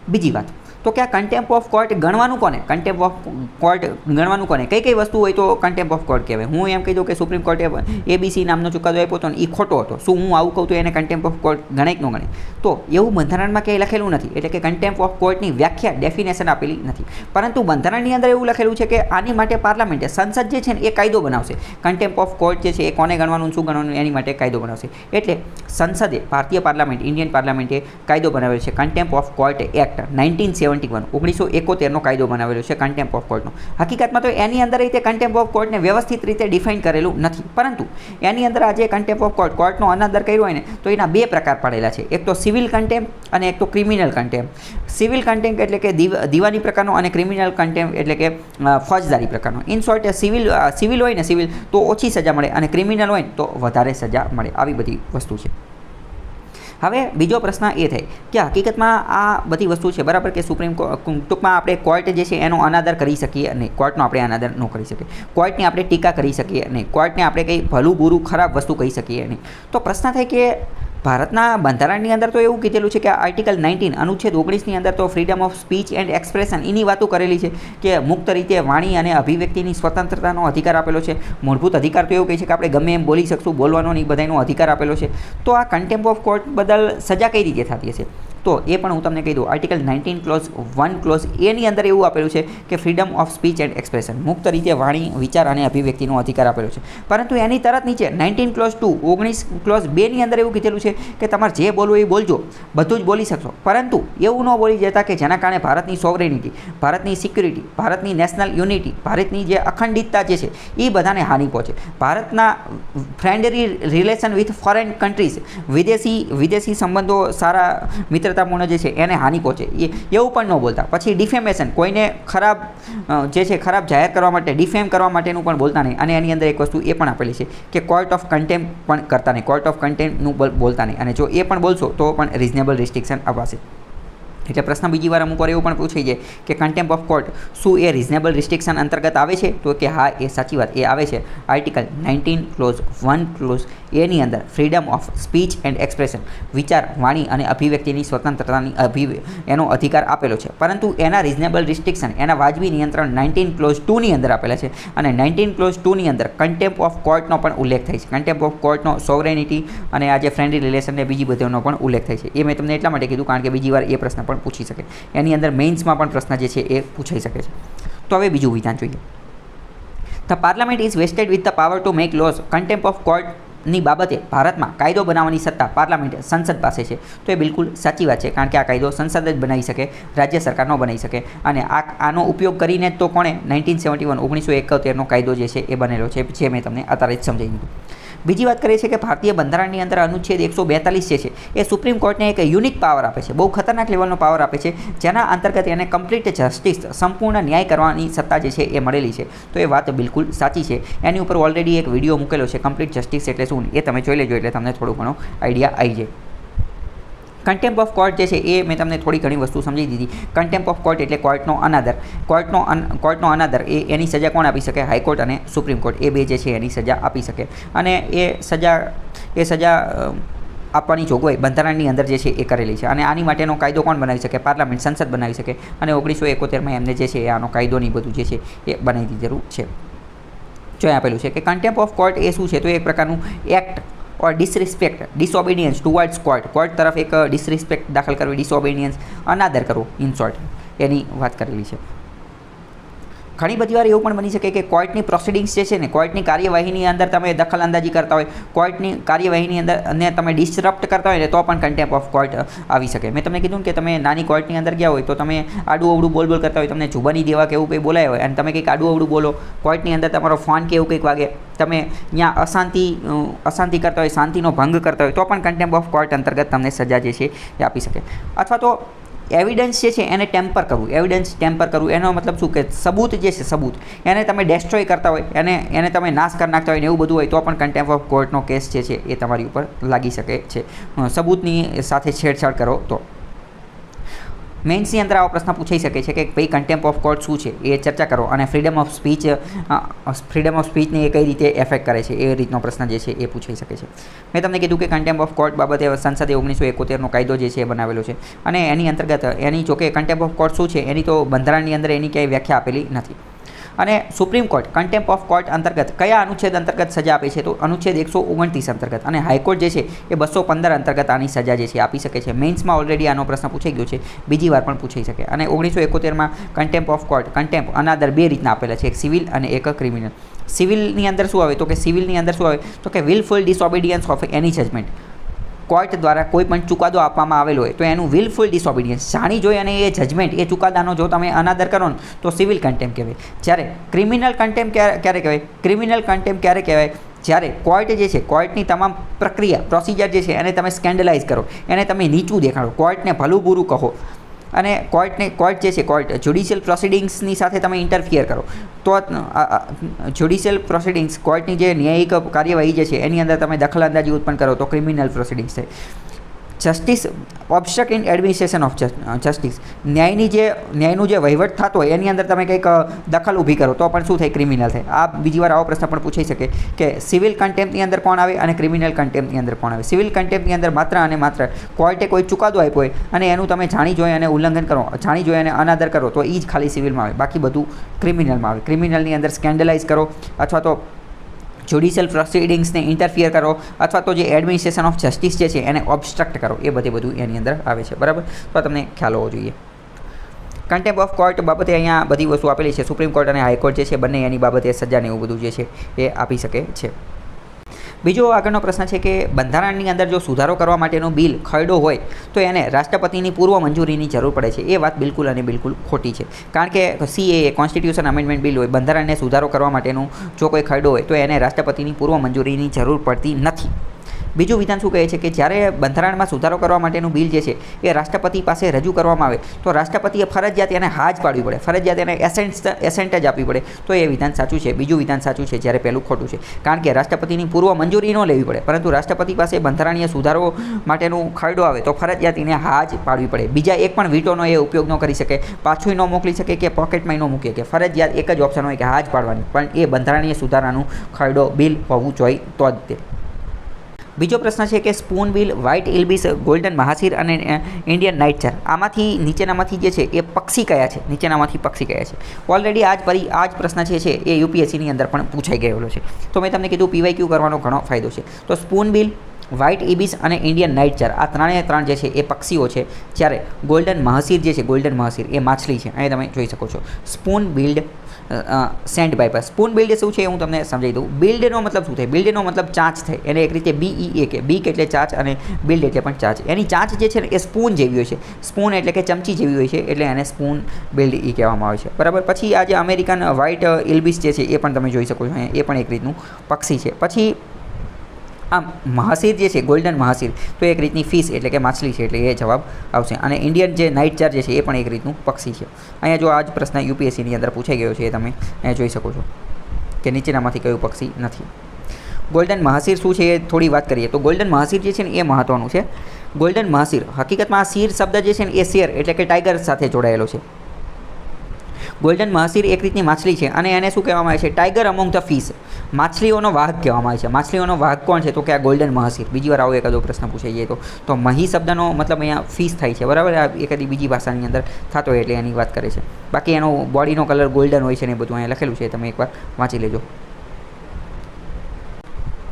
બીજી વાત તો કે આ કન્ટેમ્પ ઓફ કોર્ટ ગણવાનું કોને, કન્ટેમ્પ ઓફ કોર્ટ ગણવાનું કોને, કઈ કઈ વસ્તુ હોય તો કન્ટેમ્પ ઓફ કોર્ટ કહેવાય. હું એમ કહી દઉં કે સુપ્રીમ કોર્ટે ABC નામનો ચુકાદો આપ્યો હતો ને એ ખોટો હતો, શું હું આવું કહું તો એને કન્ટેમ્પ ઓફ કોર્ટ ગણાય કે ન ગણે? તો એવું બંધારણમાં ક્યાંય લખેલું નથી, એટલે કે કન્ટેમ્પ ઓફ કોર્ટની વ્યાખ્યા ડેફિનેશન આપેલી નથી. પરંતુ બંધારણની અંદર એવું લખેલું છે કે આની માટે પાર્લામેન્ટે, સંસદ જે છે ને એ કાયદો બનાવશે. કન્ટેમ્પ ઓફ કોર્ટ જે છે એ કોને ગણવાનું, શું ગણવાનું, એની માટે કાયદો બનાવશે. એટલે સંસદે, ભારતીય પાર્લામેન્ટ, ઇન્ડિયન પાર્લામેન્ટે કાયદો બનાવેલો છે કન્ટેમ્પ ઓફ કોર્ટ એક્ટ 1971 કાયદો બનાવેલો છે કન્ટેમ્પ ઓફ કોર્ટનો. હકીકતમાં તો એની અંદર રીતે કન્ટેમ્પ ઓફ કોર્ટને વ્યવસ્થિત રીતે ડિફાઇન કરેલું નથી, પરંતુ એની અંદર આજે કન્ટેમ્પ ઓફ કોર્ટનો અનાદર કર્યો હોય ને તો એના બે પ્રકાર પાડેલા છે. એક તો સિવિલ કન્ટેમ્પ અને એક તો ક્રિમિનલ કન્ટેમ્પ. સિવિલ કન્ટેમ્પ એટલે કે દીવાની પ્રકારનો અને ક્રિમિનલ કન્ટેમ્પ એટલે કે ફોજદારી પ્રકારનો. ઇન શોર્ટ સિવિલ હોય ને, સિવિલ તો ઓછી સજા મળે અને ક્રિમિનલ હોય ને તો વધારે સજા મળે. આવી બધી વસ્તુ છે. હવે બીજો પ્રશ્ન એ થાય કે હકીકતમાં આ બધી વસ્તુ છે બરાબર, કે સુપ્રીમ ટૂંકમાં આપણે કોર્ટ જે છે એનો અનાદર કરી શકીએ નહીં, કોર્ટનો આપણે અનાદર ન કરી શકીએ, કોર્ટની આપણે ટીકા કરી શકીએ નહીં, કોર્ટને આપણે કંઈ ભલું બુરું ખરાબ વસ્તુ કહી શકીએ નહીં. તો પ્રશ્ન થાય કે ભારતના બંધારણની અંદર તો એવું કીધેલું છે કે આર્ટિકલ 19 અનુચ્છેદ 19ની અંદર તો freedom of speech and expression એની વાતો કરેલી છે કે મુક્ત રીતે વાણી અને અભિવ્યક્તિની સ્વતંત્રતાનો અધિકાર આપેલો છે. મૂળભૂત અધિકાર તો એવું કહે છે કે આપણે ગમે એમ બોલી શકશું, બોલવાનો નહીં, બધાનો અધિકાર આપેલો છે. તો આ કન્ટેમ્પ ઓફ કોર્ટ બદલ સજા કઈ રીતે થતી હશે? તો એ પણ હું તમને કહી દઉં. આર્ટિકલ 19 ક્લોઝ 1 ક્લોઝ એની અંદર એવું આપેલું છે કે freedom of speech and expression, મુક્ત રીતે વાણી, વિચાર અને અભિવ્યક્તિનો અધિકાર આપેલો છે. પરંતુ એની તરત નીચે 19 ક્લોઝ 2 19 ક્લોઝ 2ની અંદર એવું કીધેલું છે કે તમારે જે બોલવું એ બોલજો, બધું જ બોલી શકશો, પરંતુ એવું ન બોલી જતા કે જેના કારણે ભારતની સોવરેનિટી, ભારતની સિક્યુરિટી, ભારતની નેશનલ યુનિટી, ભારતની જે અખંડિતતા જે છે એ બધાને હાનિ પહોંચે. ભારતના friendly relation with foreign countries, વિદેશી સંબંધો, સારા મિત્રતાપૂર્ણ જે છે એને હાનિ પહોંચે, એવું પણ ન બોલતા. પછી ડિફેમેશન, કોઈને ખરાબ જે છે ખરાબ જાહેર કરવા માટે, ડિફેમ કરવા માટેનું પણ બોલતા નહીં. અને એની અંદર એક વસ્તુ એ પણ આપેલી છે કે કોર્ટ ઓફ કન્ટેમ્પ પણ કરતા નહીં, કોર્ટ ઓફ કન્ટેમ્પનું બોલતા નહીં. અને જો એ પણ બોલશો તો પણ રિઝનેબલ રિસ્ટ્રિક્શન અપાશે. એટલે પ્રશ્ન બીજી વાર અમુક વાર એવું પણ પૂછાઈ જાય કે કન્ટેમ્પ ઓફ કોર્ટ શું એ રિઝનેબલ રિસ્ટ્રિક્શન અંતર્ગત આવે છે? તો કે હા, એ સાચી વાત, એ આવે છે. આર્ટિકલ 19 ક્લોઝ 1 ક્લોઝ એની અંદર freedom of speech and expression, વિચાર, વાણી અને અભિવ્યક્તિની સ્વતંત્રતાની એનો અધિકાર આપેલો છે. પરંતુ એના રિઝનેબલ રિસ્ટ્રિક્શન, એના વાજબી નિયંત્રણ 19 ક્લોઝ 2ની અંદર આપેલા છે. અને 19 ક્લોઝ 2ની અંદર કન્ટેમ્પ ઓફ કોર્ટનો પણ ઉલ્લેખ થાય છે. કન્ટેમ્પ ઓફ કોર્ટનો સોવરેનિટી અને આ જે ફ્રેન્ડલી રિલેશન ને બીજી બધીનો પણ ઉલ્લેખ થાય છે. એ મેં તમને એટલા માટે કીધું કારણ કે બીજી વાર એ પ્રશ્ન પણ પૂછી શકે, એની અંદર મેઇન્સમાં પણ પ્રશ્ન જે છે એ પૂછાઈ શકે છે. તો હવે બીજું વિધાન જોઈએ. The parliament is vested with the power to make lose. Contempt of કોર્ટની બાબતે ભારતમાં કાયદો બનાવવાની સત્તા પાર્લામેન્ટ, સંસદ પાસે છે. તો એ બિલકુલ સાચી વાત છે, કારણ કે આ કાયદો સંસદ જ બનાવી શકે, રાજ્ય સરકાર ન બનાવી શકે. અને આનો ઉપયોગ કરીને તો કોણે 1971 કાયદો જે છે એ બનેલો છે, જે મેં તમને અત્યારે જ સમજાવી દીધું. બીજી વાત કરીએ છીએ કે ભારતીય બંધારણની અંદર અનુચ્છેદ 142 જે છે એ સુપ્રીમ કોર્ટને એક યુનિક પાવર આપે છે, બહુ ખતરનાક લેવલનો પાવર આપે છે, જેના અંતર્ગત એને કમ્પ્લીટ જસ્ટિસ, સંપૂર્ણ ન્યાય કરવાની સત્તા જે છે એ મળેલી છે. તો એ વાત બિલકુલ સાચી છે. એની ઉપર ઓલરેડી એક વિડીયો મૂકેલો છે, કમ્પ્લીટ જસ્ટિસ એટલે શું, એ તમે જોઈ લેજો એટલે તમને થોડું ઘણો આઈડિયા આવી જાય. કન્ટેમ્પ ઓફ કોર્ટ જે છે એ મેં તમને થોડી ઘણી વસ્તુ સમજી દીધી. કન્ટેમ્પ ઓફ કોર્ટ એટલે કોર્ટનો અનાદર. કોર્ટનો અનાદર એની સજા કોણ આપી શકે? હાઈકોર્ટ અને સુપ્રીમ કોર્ટ, એ બે જે છે એની સજા આપી શકે. અને એ સજા આપવાની જોગવાઈ બંધારણની અંદર જે છે એ કરેલી છે. અને આની માટેનો કાયદો કોણ બનાવી શકે? પાર્લામેન્ટ, સંસદ બનાવી શકે. અને 1971માં એમને જે છે આનો કાયદોની બધું જે છે એ બનાવી દીધેલું છે. જો આપેલું છે કે કન્ટેમ્પ ઓફ કોર્ટ એ શું છે? તો એક પ્રકારનું એક્ટ ઓર ડિસઓબિડિયન્સ ટુવર્ડ્સ કોર્ટ તરફ એક ડિસરિસ્પેક્ટ દાખલ કરવી, ડિસઓબિડિયન્સ, અનાદર કરવો, ઇન શોર્ટ એની વાત કરેલી છે. ઘણી બધી વાર એવું પણ બની શકે કે કોર્ટની પ્રોસિડિંગ્સ જે છે ને, કોર્ટની કાર્યવાહીની અંદર તમે દખલ અંદાજી કરતા હોય, કોર્ટની કાર્યવાહીની અંદર અને તમે ડિસરપ્ટ કરતા હોય ને તો પણ કન્ટેમ્પ ઓફ કોર્ટ આવી શકે. મેં તમને કીધું કે તમે નાની કોર્ટની અંદર ગયા હોય તો તમે આડું અવડું બોલ કરતા હોય, તમને જુબાની દેવા કે એવું કંઈ બોલાય હોય અને તમે કંઈક આડું અવડું બોલો, કોર્ટની અંદર તમારો ફોન કે એવું કંઈક વાગે, તમે ત્યાં અશાંતિ કરતા હોય, શાંતિનો ભંગ કરતા હોય તો પણ કન્ટેમ્પ ઓફ કોર્ટ અંતર્ગત તમને સજા જે છે એ આપી શકે. અથવા તો એવિડન્સ જે છે એને ટેમ્પર કરવું, એનો મતલબ શું કે સબૂત જે છે, સબૂત એને તમે ડેસ્ટ્રોય કરતા હોય, એને તમે નાશ કરી નાખતા હોય ને એવું બધું હોય તો પણ કન્ટેમ્પ ઓફ કોર્ટનો કેસ જે છે એ તમારી ઉપર લાગી શકે છે, સબૂતની સાથે છેડછાડ કરો તો. મેઇન્સની અંદર આવો પ્રશ્ન પૂછાઈ શકે છે કે ભાઈ કન્ટેમ્પ ઓફ કોર્ટ શું છે એ ચર્ચા કરો અને ફ્રીડમ ઓફ સ્પીચને એ કઈ રીતે એફેક્ટ કરે છે એ રીતનો પ્રશ્ન જે છે એ પૂછાઈ શકે છે. મેં તમને કીધું કે કન્ટેમ્પ ઓફ કોર્ટ બાબતે સંસદે 1971નો કાયદો જે છે એ બનાવેલો છે અને એની અંતર્ગત એની જોકે કન્ટેમ્પ ઓફ કોર્ટ શું છે એની તો બંધારણની અંદર એની ક્યાંય વ્યાખ્યા આપેલી નથી. અને supreme court contempt of court અંતર્ગત કયા અનુચ્છેદ અંતર્ગત સજા આપે છે તો અનુચ્છેદ 129 અંતર્ગત, અને હાઈકોર્ટ જે છે એ 215 અંતર્ગત આની સજા જે છે આપી શકે છે. મેઇન્સમાં ઓલરેડી આનો પ્રશ્ન પૂછાઈ ગયો છે, બીજી વાર પણ પૂછાઈ શકે. અને 1971માં કન્ટેમ્પ ઓફ કોર્ટ કન્ટેમ્પ અનાદર બે રીતના આપેલા છે, એક સિવિલ અને એક ક્રિમિનલ. સિવિલની અંદર શું આવે તો કે સિવિલની અંદર શું આવે તો કે વિલફુલ ડિસઓબિડિયન્સ ઓફ એની જજમેન્ટ. કોર્ટ દ્વારા કોઈ પણ ચુકાદો આપવામાં આવેલો હોય તો એનું વિલફુલ ડિસઓબિડિયન્સ જાણી જોઈ અને એ જજમેન્ટ એ ચુકાદાનો જો તમે અનાદર કરો ને તો સિવિલ કન્ટેમ્પ કહેવાય. જ્યારે ક્રિમિનલ કન્ટેમ્પ ક્યારે કહેવાય? ક્રિમિનલ કન્ટેમ્પ ક્યારે કહેવાય? જ્યારે કોર્ટ જે છે કોર્ટની તમામ પ્રક્રિયા પ્રોસિજર જે છે એને તમે સ્કેન્ડલાઇઝ કરો, એને તમે નીચું દેખાડો, કોર્ટને ભલું બુરું કહો અને કોર્ટ જે છે કોર્ટ જ્યુડિશિયલ પ્રોસિડિંગ્સની સાથે તમે ઇન્ટરફિયર કરો તો જ્યુડિશિયલ પ્રોસિડિંગ્સ કોર્ટની જે ન્યાયિક કાર્યવાહી જે છે એની અંદર તમે દખલઅંદાજી ઉત્પન્ન કરો તો ક્રિમિનલ પ્રોસિડિંગ્સ થાય. Justice obstruct in administration of justice, ન્યાયનું જે વહીવટ થતો હોય એની અંદર તમે કંઈક દખલ ઊભી કરો તો પણ શું થાય? ક્રિમિનલ થાય. આ બીજી વાર આવો પ્રશ્ન પણ પૂછાઈ શકે કે સિવિલ કન્ટેમ્પની અંદર કોણ આવે અને ક્રિમિનલ કન્ટેમ્પની અંદર કોણ આવે. સિવિલ કન્ટેમ્પની અંદર માત્ર અને માત્ર કોર્ટે કોઈ ચુકાદો આપ્યો હોય અને એનું તમે જાણી જોઈ અને ઉલ્લંઘન કરો, જાણી જોઈ અને અનાદર કરો તો એ જ ખાલી સિવિલમાં આવે, બાકી બધું ક્રિમિનલમાં આવે. ક્રિમિનલની અંદર સ્કેન્ડલાઇઝ કરો અથવા તો જ્યુડિશિયલ પ્રોસિડિંગ્સને ઇન્ટરફિયર કરો અથવા તો જે એડમિનિસ્ટ્રેશન ઓફ જસ્ટિસ જે છે એને ઓબ્સ્ટ્રક્ટ કરો, એ બધું એની અંદર આવે છે. બરાબર, તો તમને ખ્યાલ હોવો જોઈએ. કન્ટેમ્પ ઓફ કોર્ટ બાબતે અહીંયા બધી વસ્તુ આપેલી છે. સુપ્રીમ કોર્ટ અને હાઈકોર્ટ જે છે બંને એની બાબતે સજાને એવું બધું જે છે એ આપી શકે છે. બીજો આગળનો પ્રશ્ન છે કે બંધારણની અંદર જો સુધારો કરવા માટેનો બિલ ખરડો હોય તો એને રાષ્ટ્રપતિની પૂર્વ મંજૂરીની જરૂર પડે છે. એ વાત બિલકુલ અને બિલકુલ ખોટી છે. કારણ કે CAA કોન્સ્ટિટ્યુશન અમેન્ડમેન્ટ બિલ હોય, બંધારણને સુધારો કરવા માટેનું જો કોઈ ખરડો હોય તો એને રાષ્ટ્રપતિની પૂર્વ મંજૂરીની જરૂર પડતી નથી. બીજું વિધાન શું કહે છે કે જ્યારે બંધારણમાં સુધારો કરવા માટેનું બિલ જે છે એ રાષ્ટ્રપતિ પાસે રજૂ કરવામાં આવે તો રાષ્ટ્રપતિએ ફરજિયાત એને હા જ પાડવી પડે, ફરજિયાત એને એસેન્ટ જ આપવી પડે. તો એ વિધાન સાચું છે. બીજું વિધાન સાચું છે જ્યારે પહેલું ખોટું છે. કારણ કે રાષ્ટ્રપતિની પૂર્વ મંજૂરી ન લેવી પડે, પરંતુ રાષ્ટ્રપતિ પાસે બંધારણીય સુધારો માટેનું ખરડો આવે તો ફરજિયાત એને હા જ પાડવી પડે. બીજા એક પણ વીટોનો એ ઉપયોગ ન કરી શકે, પાછું ન મોકલી શકે કે પોકેટમાં ન મૂકે, કે ફરજિયાત એક જ ઓપ્શન હોય કે હા જ પાડવાની, પણ એ બંધારણીય સુધારાનું ખરડો બિલ હોવું જોઈએ તો જ તે. બીજો પ્રશ્ન છે કે સ્પૂન બિલ, વ્હાઇટ ઇલ્બિસ, ગોલ્ડન મહાસીર અને ઇન્ડિયન નાઇટજાર, આમાંથી નીચેનામાંથી જે છે એ પક્ષી કયા છે? નીચેનામાંથી પક્ષી કયા છે? ઓલરેડી આ જ પ્રશ્ન છે એ UPSCની અંદર પણ પૂછાઈ ગયેલો છે. તો મેં તમને કીધું PYQ કરવાનો ઘણો ફાયદો છે. તો સ્પૂન બિલ, વ્હાઇટ ઇબિસ અને ઇન્ડિયન નાઇટજાર આ ત્રણ જે છે એ પક્ષીઓ છે. જ્યારે ગોલ્ડન મહાસીર જે છે, ગોલ્ડન મહાસીર એ માછલી છે. અહીં તમે જોઈ શકો છો. Spoon build send piper. Spoon build શું છે હું તમને સમજાવી દઉં. બિલ્ડનો મતલબ શું થાય? બિલ્ડનો મતલબ ચાંચ થાય. એને એક રીતે BEAK, બીક એટલે ચાંચ અને બિલ્ડ એટલે પણ ચાંચ. એની ચાંચ જે છે ને એ સ્પૂન જેવી હોય છે. સ્પૂન એટલે કે ચમચી જેવી હોય છે, એટલે એને સ્પૂન બિલ્ડ કહેવામાં આવે છે. બરાબર. પછી આ જે અમેરિકન વ્હાઇટ ઇલ્બિસ જે છે એ પણ તમે જોઈ શકો છો. એ પણ એક રીતનું પક્ષી છે. પછી આ મહાસીર જે છે, ગોલ્ડન મહાસીર, તો એક રીતની ફિશ એટલે કે માછલી છે, એટલે એ જવાબ આવશે. અને ઇન્ડિયન જે નાઇટજાર જે છે એ પણ એક રીતનું પક્ષી છે. અહીંયા જો આ જ પ્રશ્ન UPSCની અંદર પૂછાઈ ગયો છે એ તમે અહીંયા જોઈ શકો છો કે નીચેનામાંથી કયું પક્ષી નથી. ગોલ્ડન મહાસીર શું છે એ થોડી વાત કરીએ તો ગોલ્ડન મહાસીર જે છે ને એ મહત્ત્વનું છે. ગોલ્ડન મહાસીર હકીકતમાં આ સીર શબ્દ જે છે ને એ શેર એટલે કે ટાઈગર સાથે જોડાયેલો છે. ગોલ્ડન મહાસીર એક રીતની માછલી છે અને એને શું કહેવામાં આવે છે? ટાઈગર અમોંગ ધ ફિશ, માછલીઓનો વાહક કહેવામાં આવે છે. માછલીઓનો વાહક કોણ છે? તો કે આ ગોલ્ડન મહાસીર. બીજી વાર આવો એકાદો પ્રશ્ન પૂછાઈ જાય તો મહી શબ્દનો મતલબ અહીંયા ફિશ થાય છે. બરાબર. આ એકાદી બીજી ભાષાની અંદર થતો હોય એટલે એની વાત કરે છે. બાકી એનો બોડીનો કલર ગોલ્ડન હોય છે ને એ બધું અહીંયા લખેલું છે, તમે એકવાર વાંચી લેજો.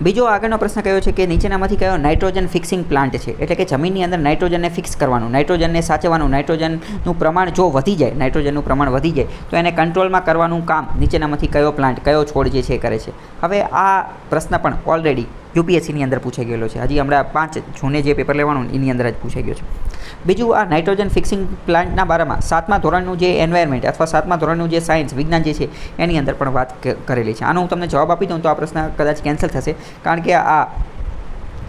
બીજો આગળનો પ્રશ્ન કયો છે કે નીચેનામાંથી કયો નાઇટ્રોજન ફિક્સિંગ પ્લાન્ટ છે? એટલે કે જમીનની અંદર નાઇટ્રોજનને ફિક્સ કરવાનું, નાઇટ્રોજનને સાચવવાનું, નાઇટ્રોજનનું પ્રમાણ જો વધી જાય, નાઇટ્રોજનનું પ્રમાણ વધી જાય તો એને કંટ્રોલમાં કરવાનું કામ નીચેનામાંથી કયો પ્લાન્ટ, કયો છોડ જે છે એ કરે છે? હવે આ પ્રશ્ન પણ ઓલરેડી UPSCની અંદર પૂછાઈ ગયેલો છે. હજી હમણાં 5 જૂને જે પેપર લેવાનું એની અંદર જ પૂછાઈ ગયો છે. બીજું આ નાઇટ્રોજન ફિક્સિંગ પ્લાન્ટના બારામાં 7મા ધોરણનું જે એન્વાયરમેન્ટ અથવા 7મા ધોરણનું જે સાયન્સ વિજ્ઞાન જે છે એની અંદર પણ વાત કરેલી છે. આનો હું તમને જવાબ આપી દઉં તો આ પ્રશ્ન કદાચ કેન્સલ થશે, કારણ કે આ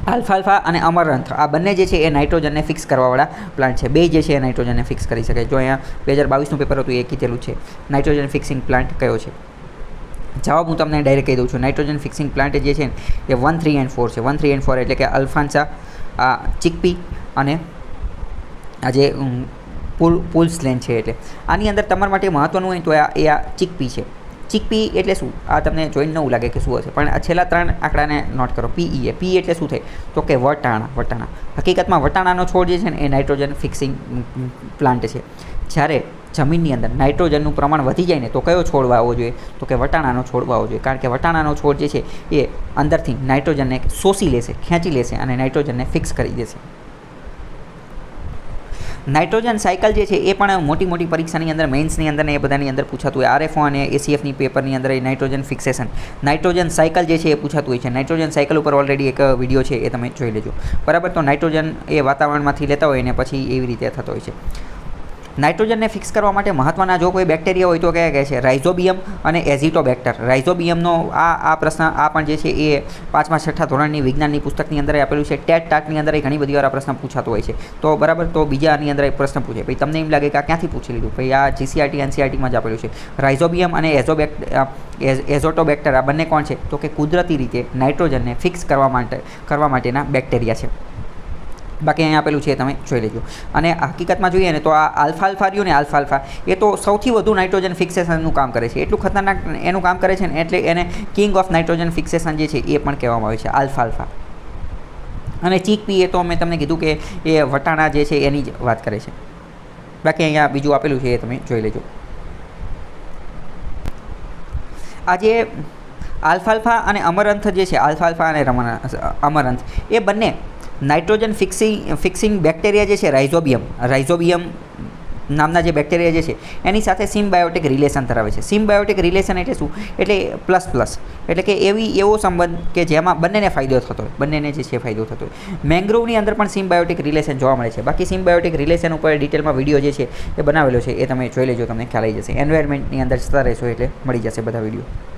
આલ્ફાલ્ફા અને અમરંથ આ બંને જે છે એ નાઇટ્રોજનને ફિક્સ કરવાવાળા પ્લાન્ટ છે. બે જે છે એ નાઇટ્રોજનને ફિક્સ કરી શકે. જો અહીંયા 2022નું પેપર હતું એ કીધેલું છે નાઇટ્રોજન ફિક્સિંગ પ્લાન્ટ કયો છે. જવાબ હું તમને ડાયરેક્ટ કહી દઉં છું. નાઇટ્રોજન ફિક્સિંગ પ્લાન્ટ જે છે એ 1, 3 and 4 છે. 1, 3 and 4 એટલે કે અલ્ફાન્સા, આ ચિકપી અને આ જે પુલ્સ લેન છે. એટલે આની અંદર તમારા માટે મહત્ત્વનું હોય તો આ ચીકપી છે. ચીકપી એટલે શું? આ તમને જોઈને નવું લાગે કે શું હશે, પણ આ છેલ્લા 3 આંકડાને નોટ કરો. પીઈ પી એટલે શું થાય તો કે વટાણા. હકીકતમાં વટાણાનો છોડ જે છે ને એ નાઇટ્રોજન ફિક્સિંગ પ્લાન્ટ છે. જ્યારે જમીનની અંદર નાઇટ્રોજનનું પ્રમાણ વધી જાય ને તો કયો છોડ વાવવો જોઈએ તો કે વટાણાનો છોડ વાવવો જોઈએ. કારણ કે વટાણાનો છોડ જે છે એ અંદરથી નાઇટ્રોજનને શોષી લેશે, ખેંચી લેશે અને નાઇટ્રોજનને ફિક્સ કરી દેશે. નાઇટ્રોજન સાયકલ જે છે એ પણ મોટી મોટી પરીક્ષાની અંદર, મેઇન્સની અંદર ને એ બધાની અંદર પૂછાતું હોય. આરએફઓ અને એસીએફની પેપરની અંદર એ નાઇટ્રોજન ફિક્સેશન, નાઇટ્રોજન સાયકલ જે છે એ પૂછાતું હોય છે. નાઇટ્રોજન સાયકલ ઉપર ઓલરેડી એક વિડીયો છે એ તમે જોઈ લેજો, બરાબર. તો નાઇટ્રોજન એ વાતાવરણમાંથી લેતા હોય ને પછી એવી રીતે થતો હોય છે. નાઇટ્રોજનને ફિક્સ કરવા માટે મહત્ત્વના જો કોઈ બેક્ટેરિયા હોય તો કયા કહે છે? રાઇઝોબિયમ અને એઝિટોબેક્ટર. રાઇઝોબિયમનો આ પ્રશ્ન આ પણ જે છે એ 5મા 6ઠ્ઠા ધોરણની વિજ્ઞાનની પુસ્તકની અંદર આપેલું છે. ટાટની અંદર ઘણી બધી વાર આ પ્રશ્ન પૂછાતો હોય છે. તો બરાબર, તો બીજાની અંદર એક પ્રશ્ન પૂછે, ભાઈ તમને એમ લાગે કે આ ક્યાંથી પૂછી લીધું? ભાઈ આ જીસીઆરટી એનસીઆરટીમાં જ આપેલું છે. રાઇઝોબિયમ અને એઝોટોબેક્ટર આ બંને કોણ છે તો કે કુદરતી રીતે નાઇટ્રોજનને ફિક્સ કરવા માટેના બેક્ટેરિયા છે. બાકી અહીંયા આપેલું છે તમે જોઈ લેજો. અને હકીકતમાં જોઈએ ને તો આ આલ્ફા રહ્યું ને આલ્ફા એ તો સૌથી વધુ નાઇટ્રોજન ફિક્સેશનનું કામ કરે છે. એટલું ખતરનાક એનું કામ કરે છે ને એટલે એને કિંગ ઓફ નાઇટ્રોજન ફિક્સેશન જે છે એ પણ કહેવામાં આવે છે, આલ્ફા. અને ચીકપી એ તો મેં તમને કીધું કે એ વટાણા જે છે એની જ વાત કરે છે. બાકી અહીંયા બીજું આપેલું છે એ તમે જોઈ લેજો. આ જે આલ્ફા અને અમરંથ જે છે, આલ્ફા અને અમરંથ એ બંને નાઇટ્રોજન ફિક્સિંગ બેક્ટેરિયા જે છે રાઇઝોબિયમ નામના જે બેક્ટેરિયા જે છે એની સાથે સિમ્બાયોટિક રિલેશન ધરાવે છે. સિમ્બાયોટિક રિલેશન એટલે શું? એટલે પ્લસ એટલે કે એવો સંબંધ કે જેમાં બંનેને ફાયદો થતો હોય, બંનેને જે છે ફાયદો થતો હોય. મેંગ્રોવની અંદર પણ સિમ્બાયોટિક રિલેશન જોવા મળે છે. બાકી સિમ્બાયોટિક રિલેશન ઉપર ડિટેલમાં વિડીયો જે છે એ બનાવેલો છે, એ તમે જોઈ લેજો, તમને ખ્યાલ આવી જશે. એન્વાયરમેન્ટની અંદર જતા રહેશો એટલે મળી જશે બધા વિડીયો.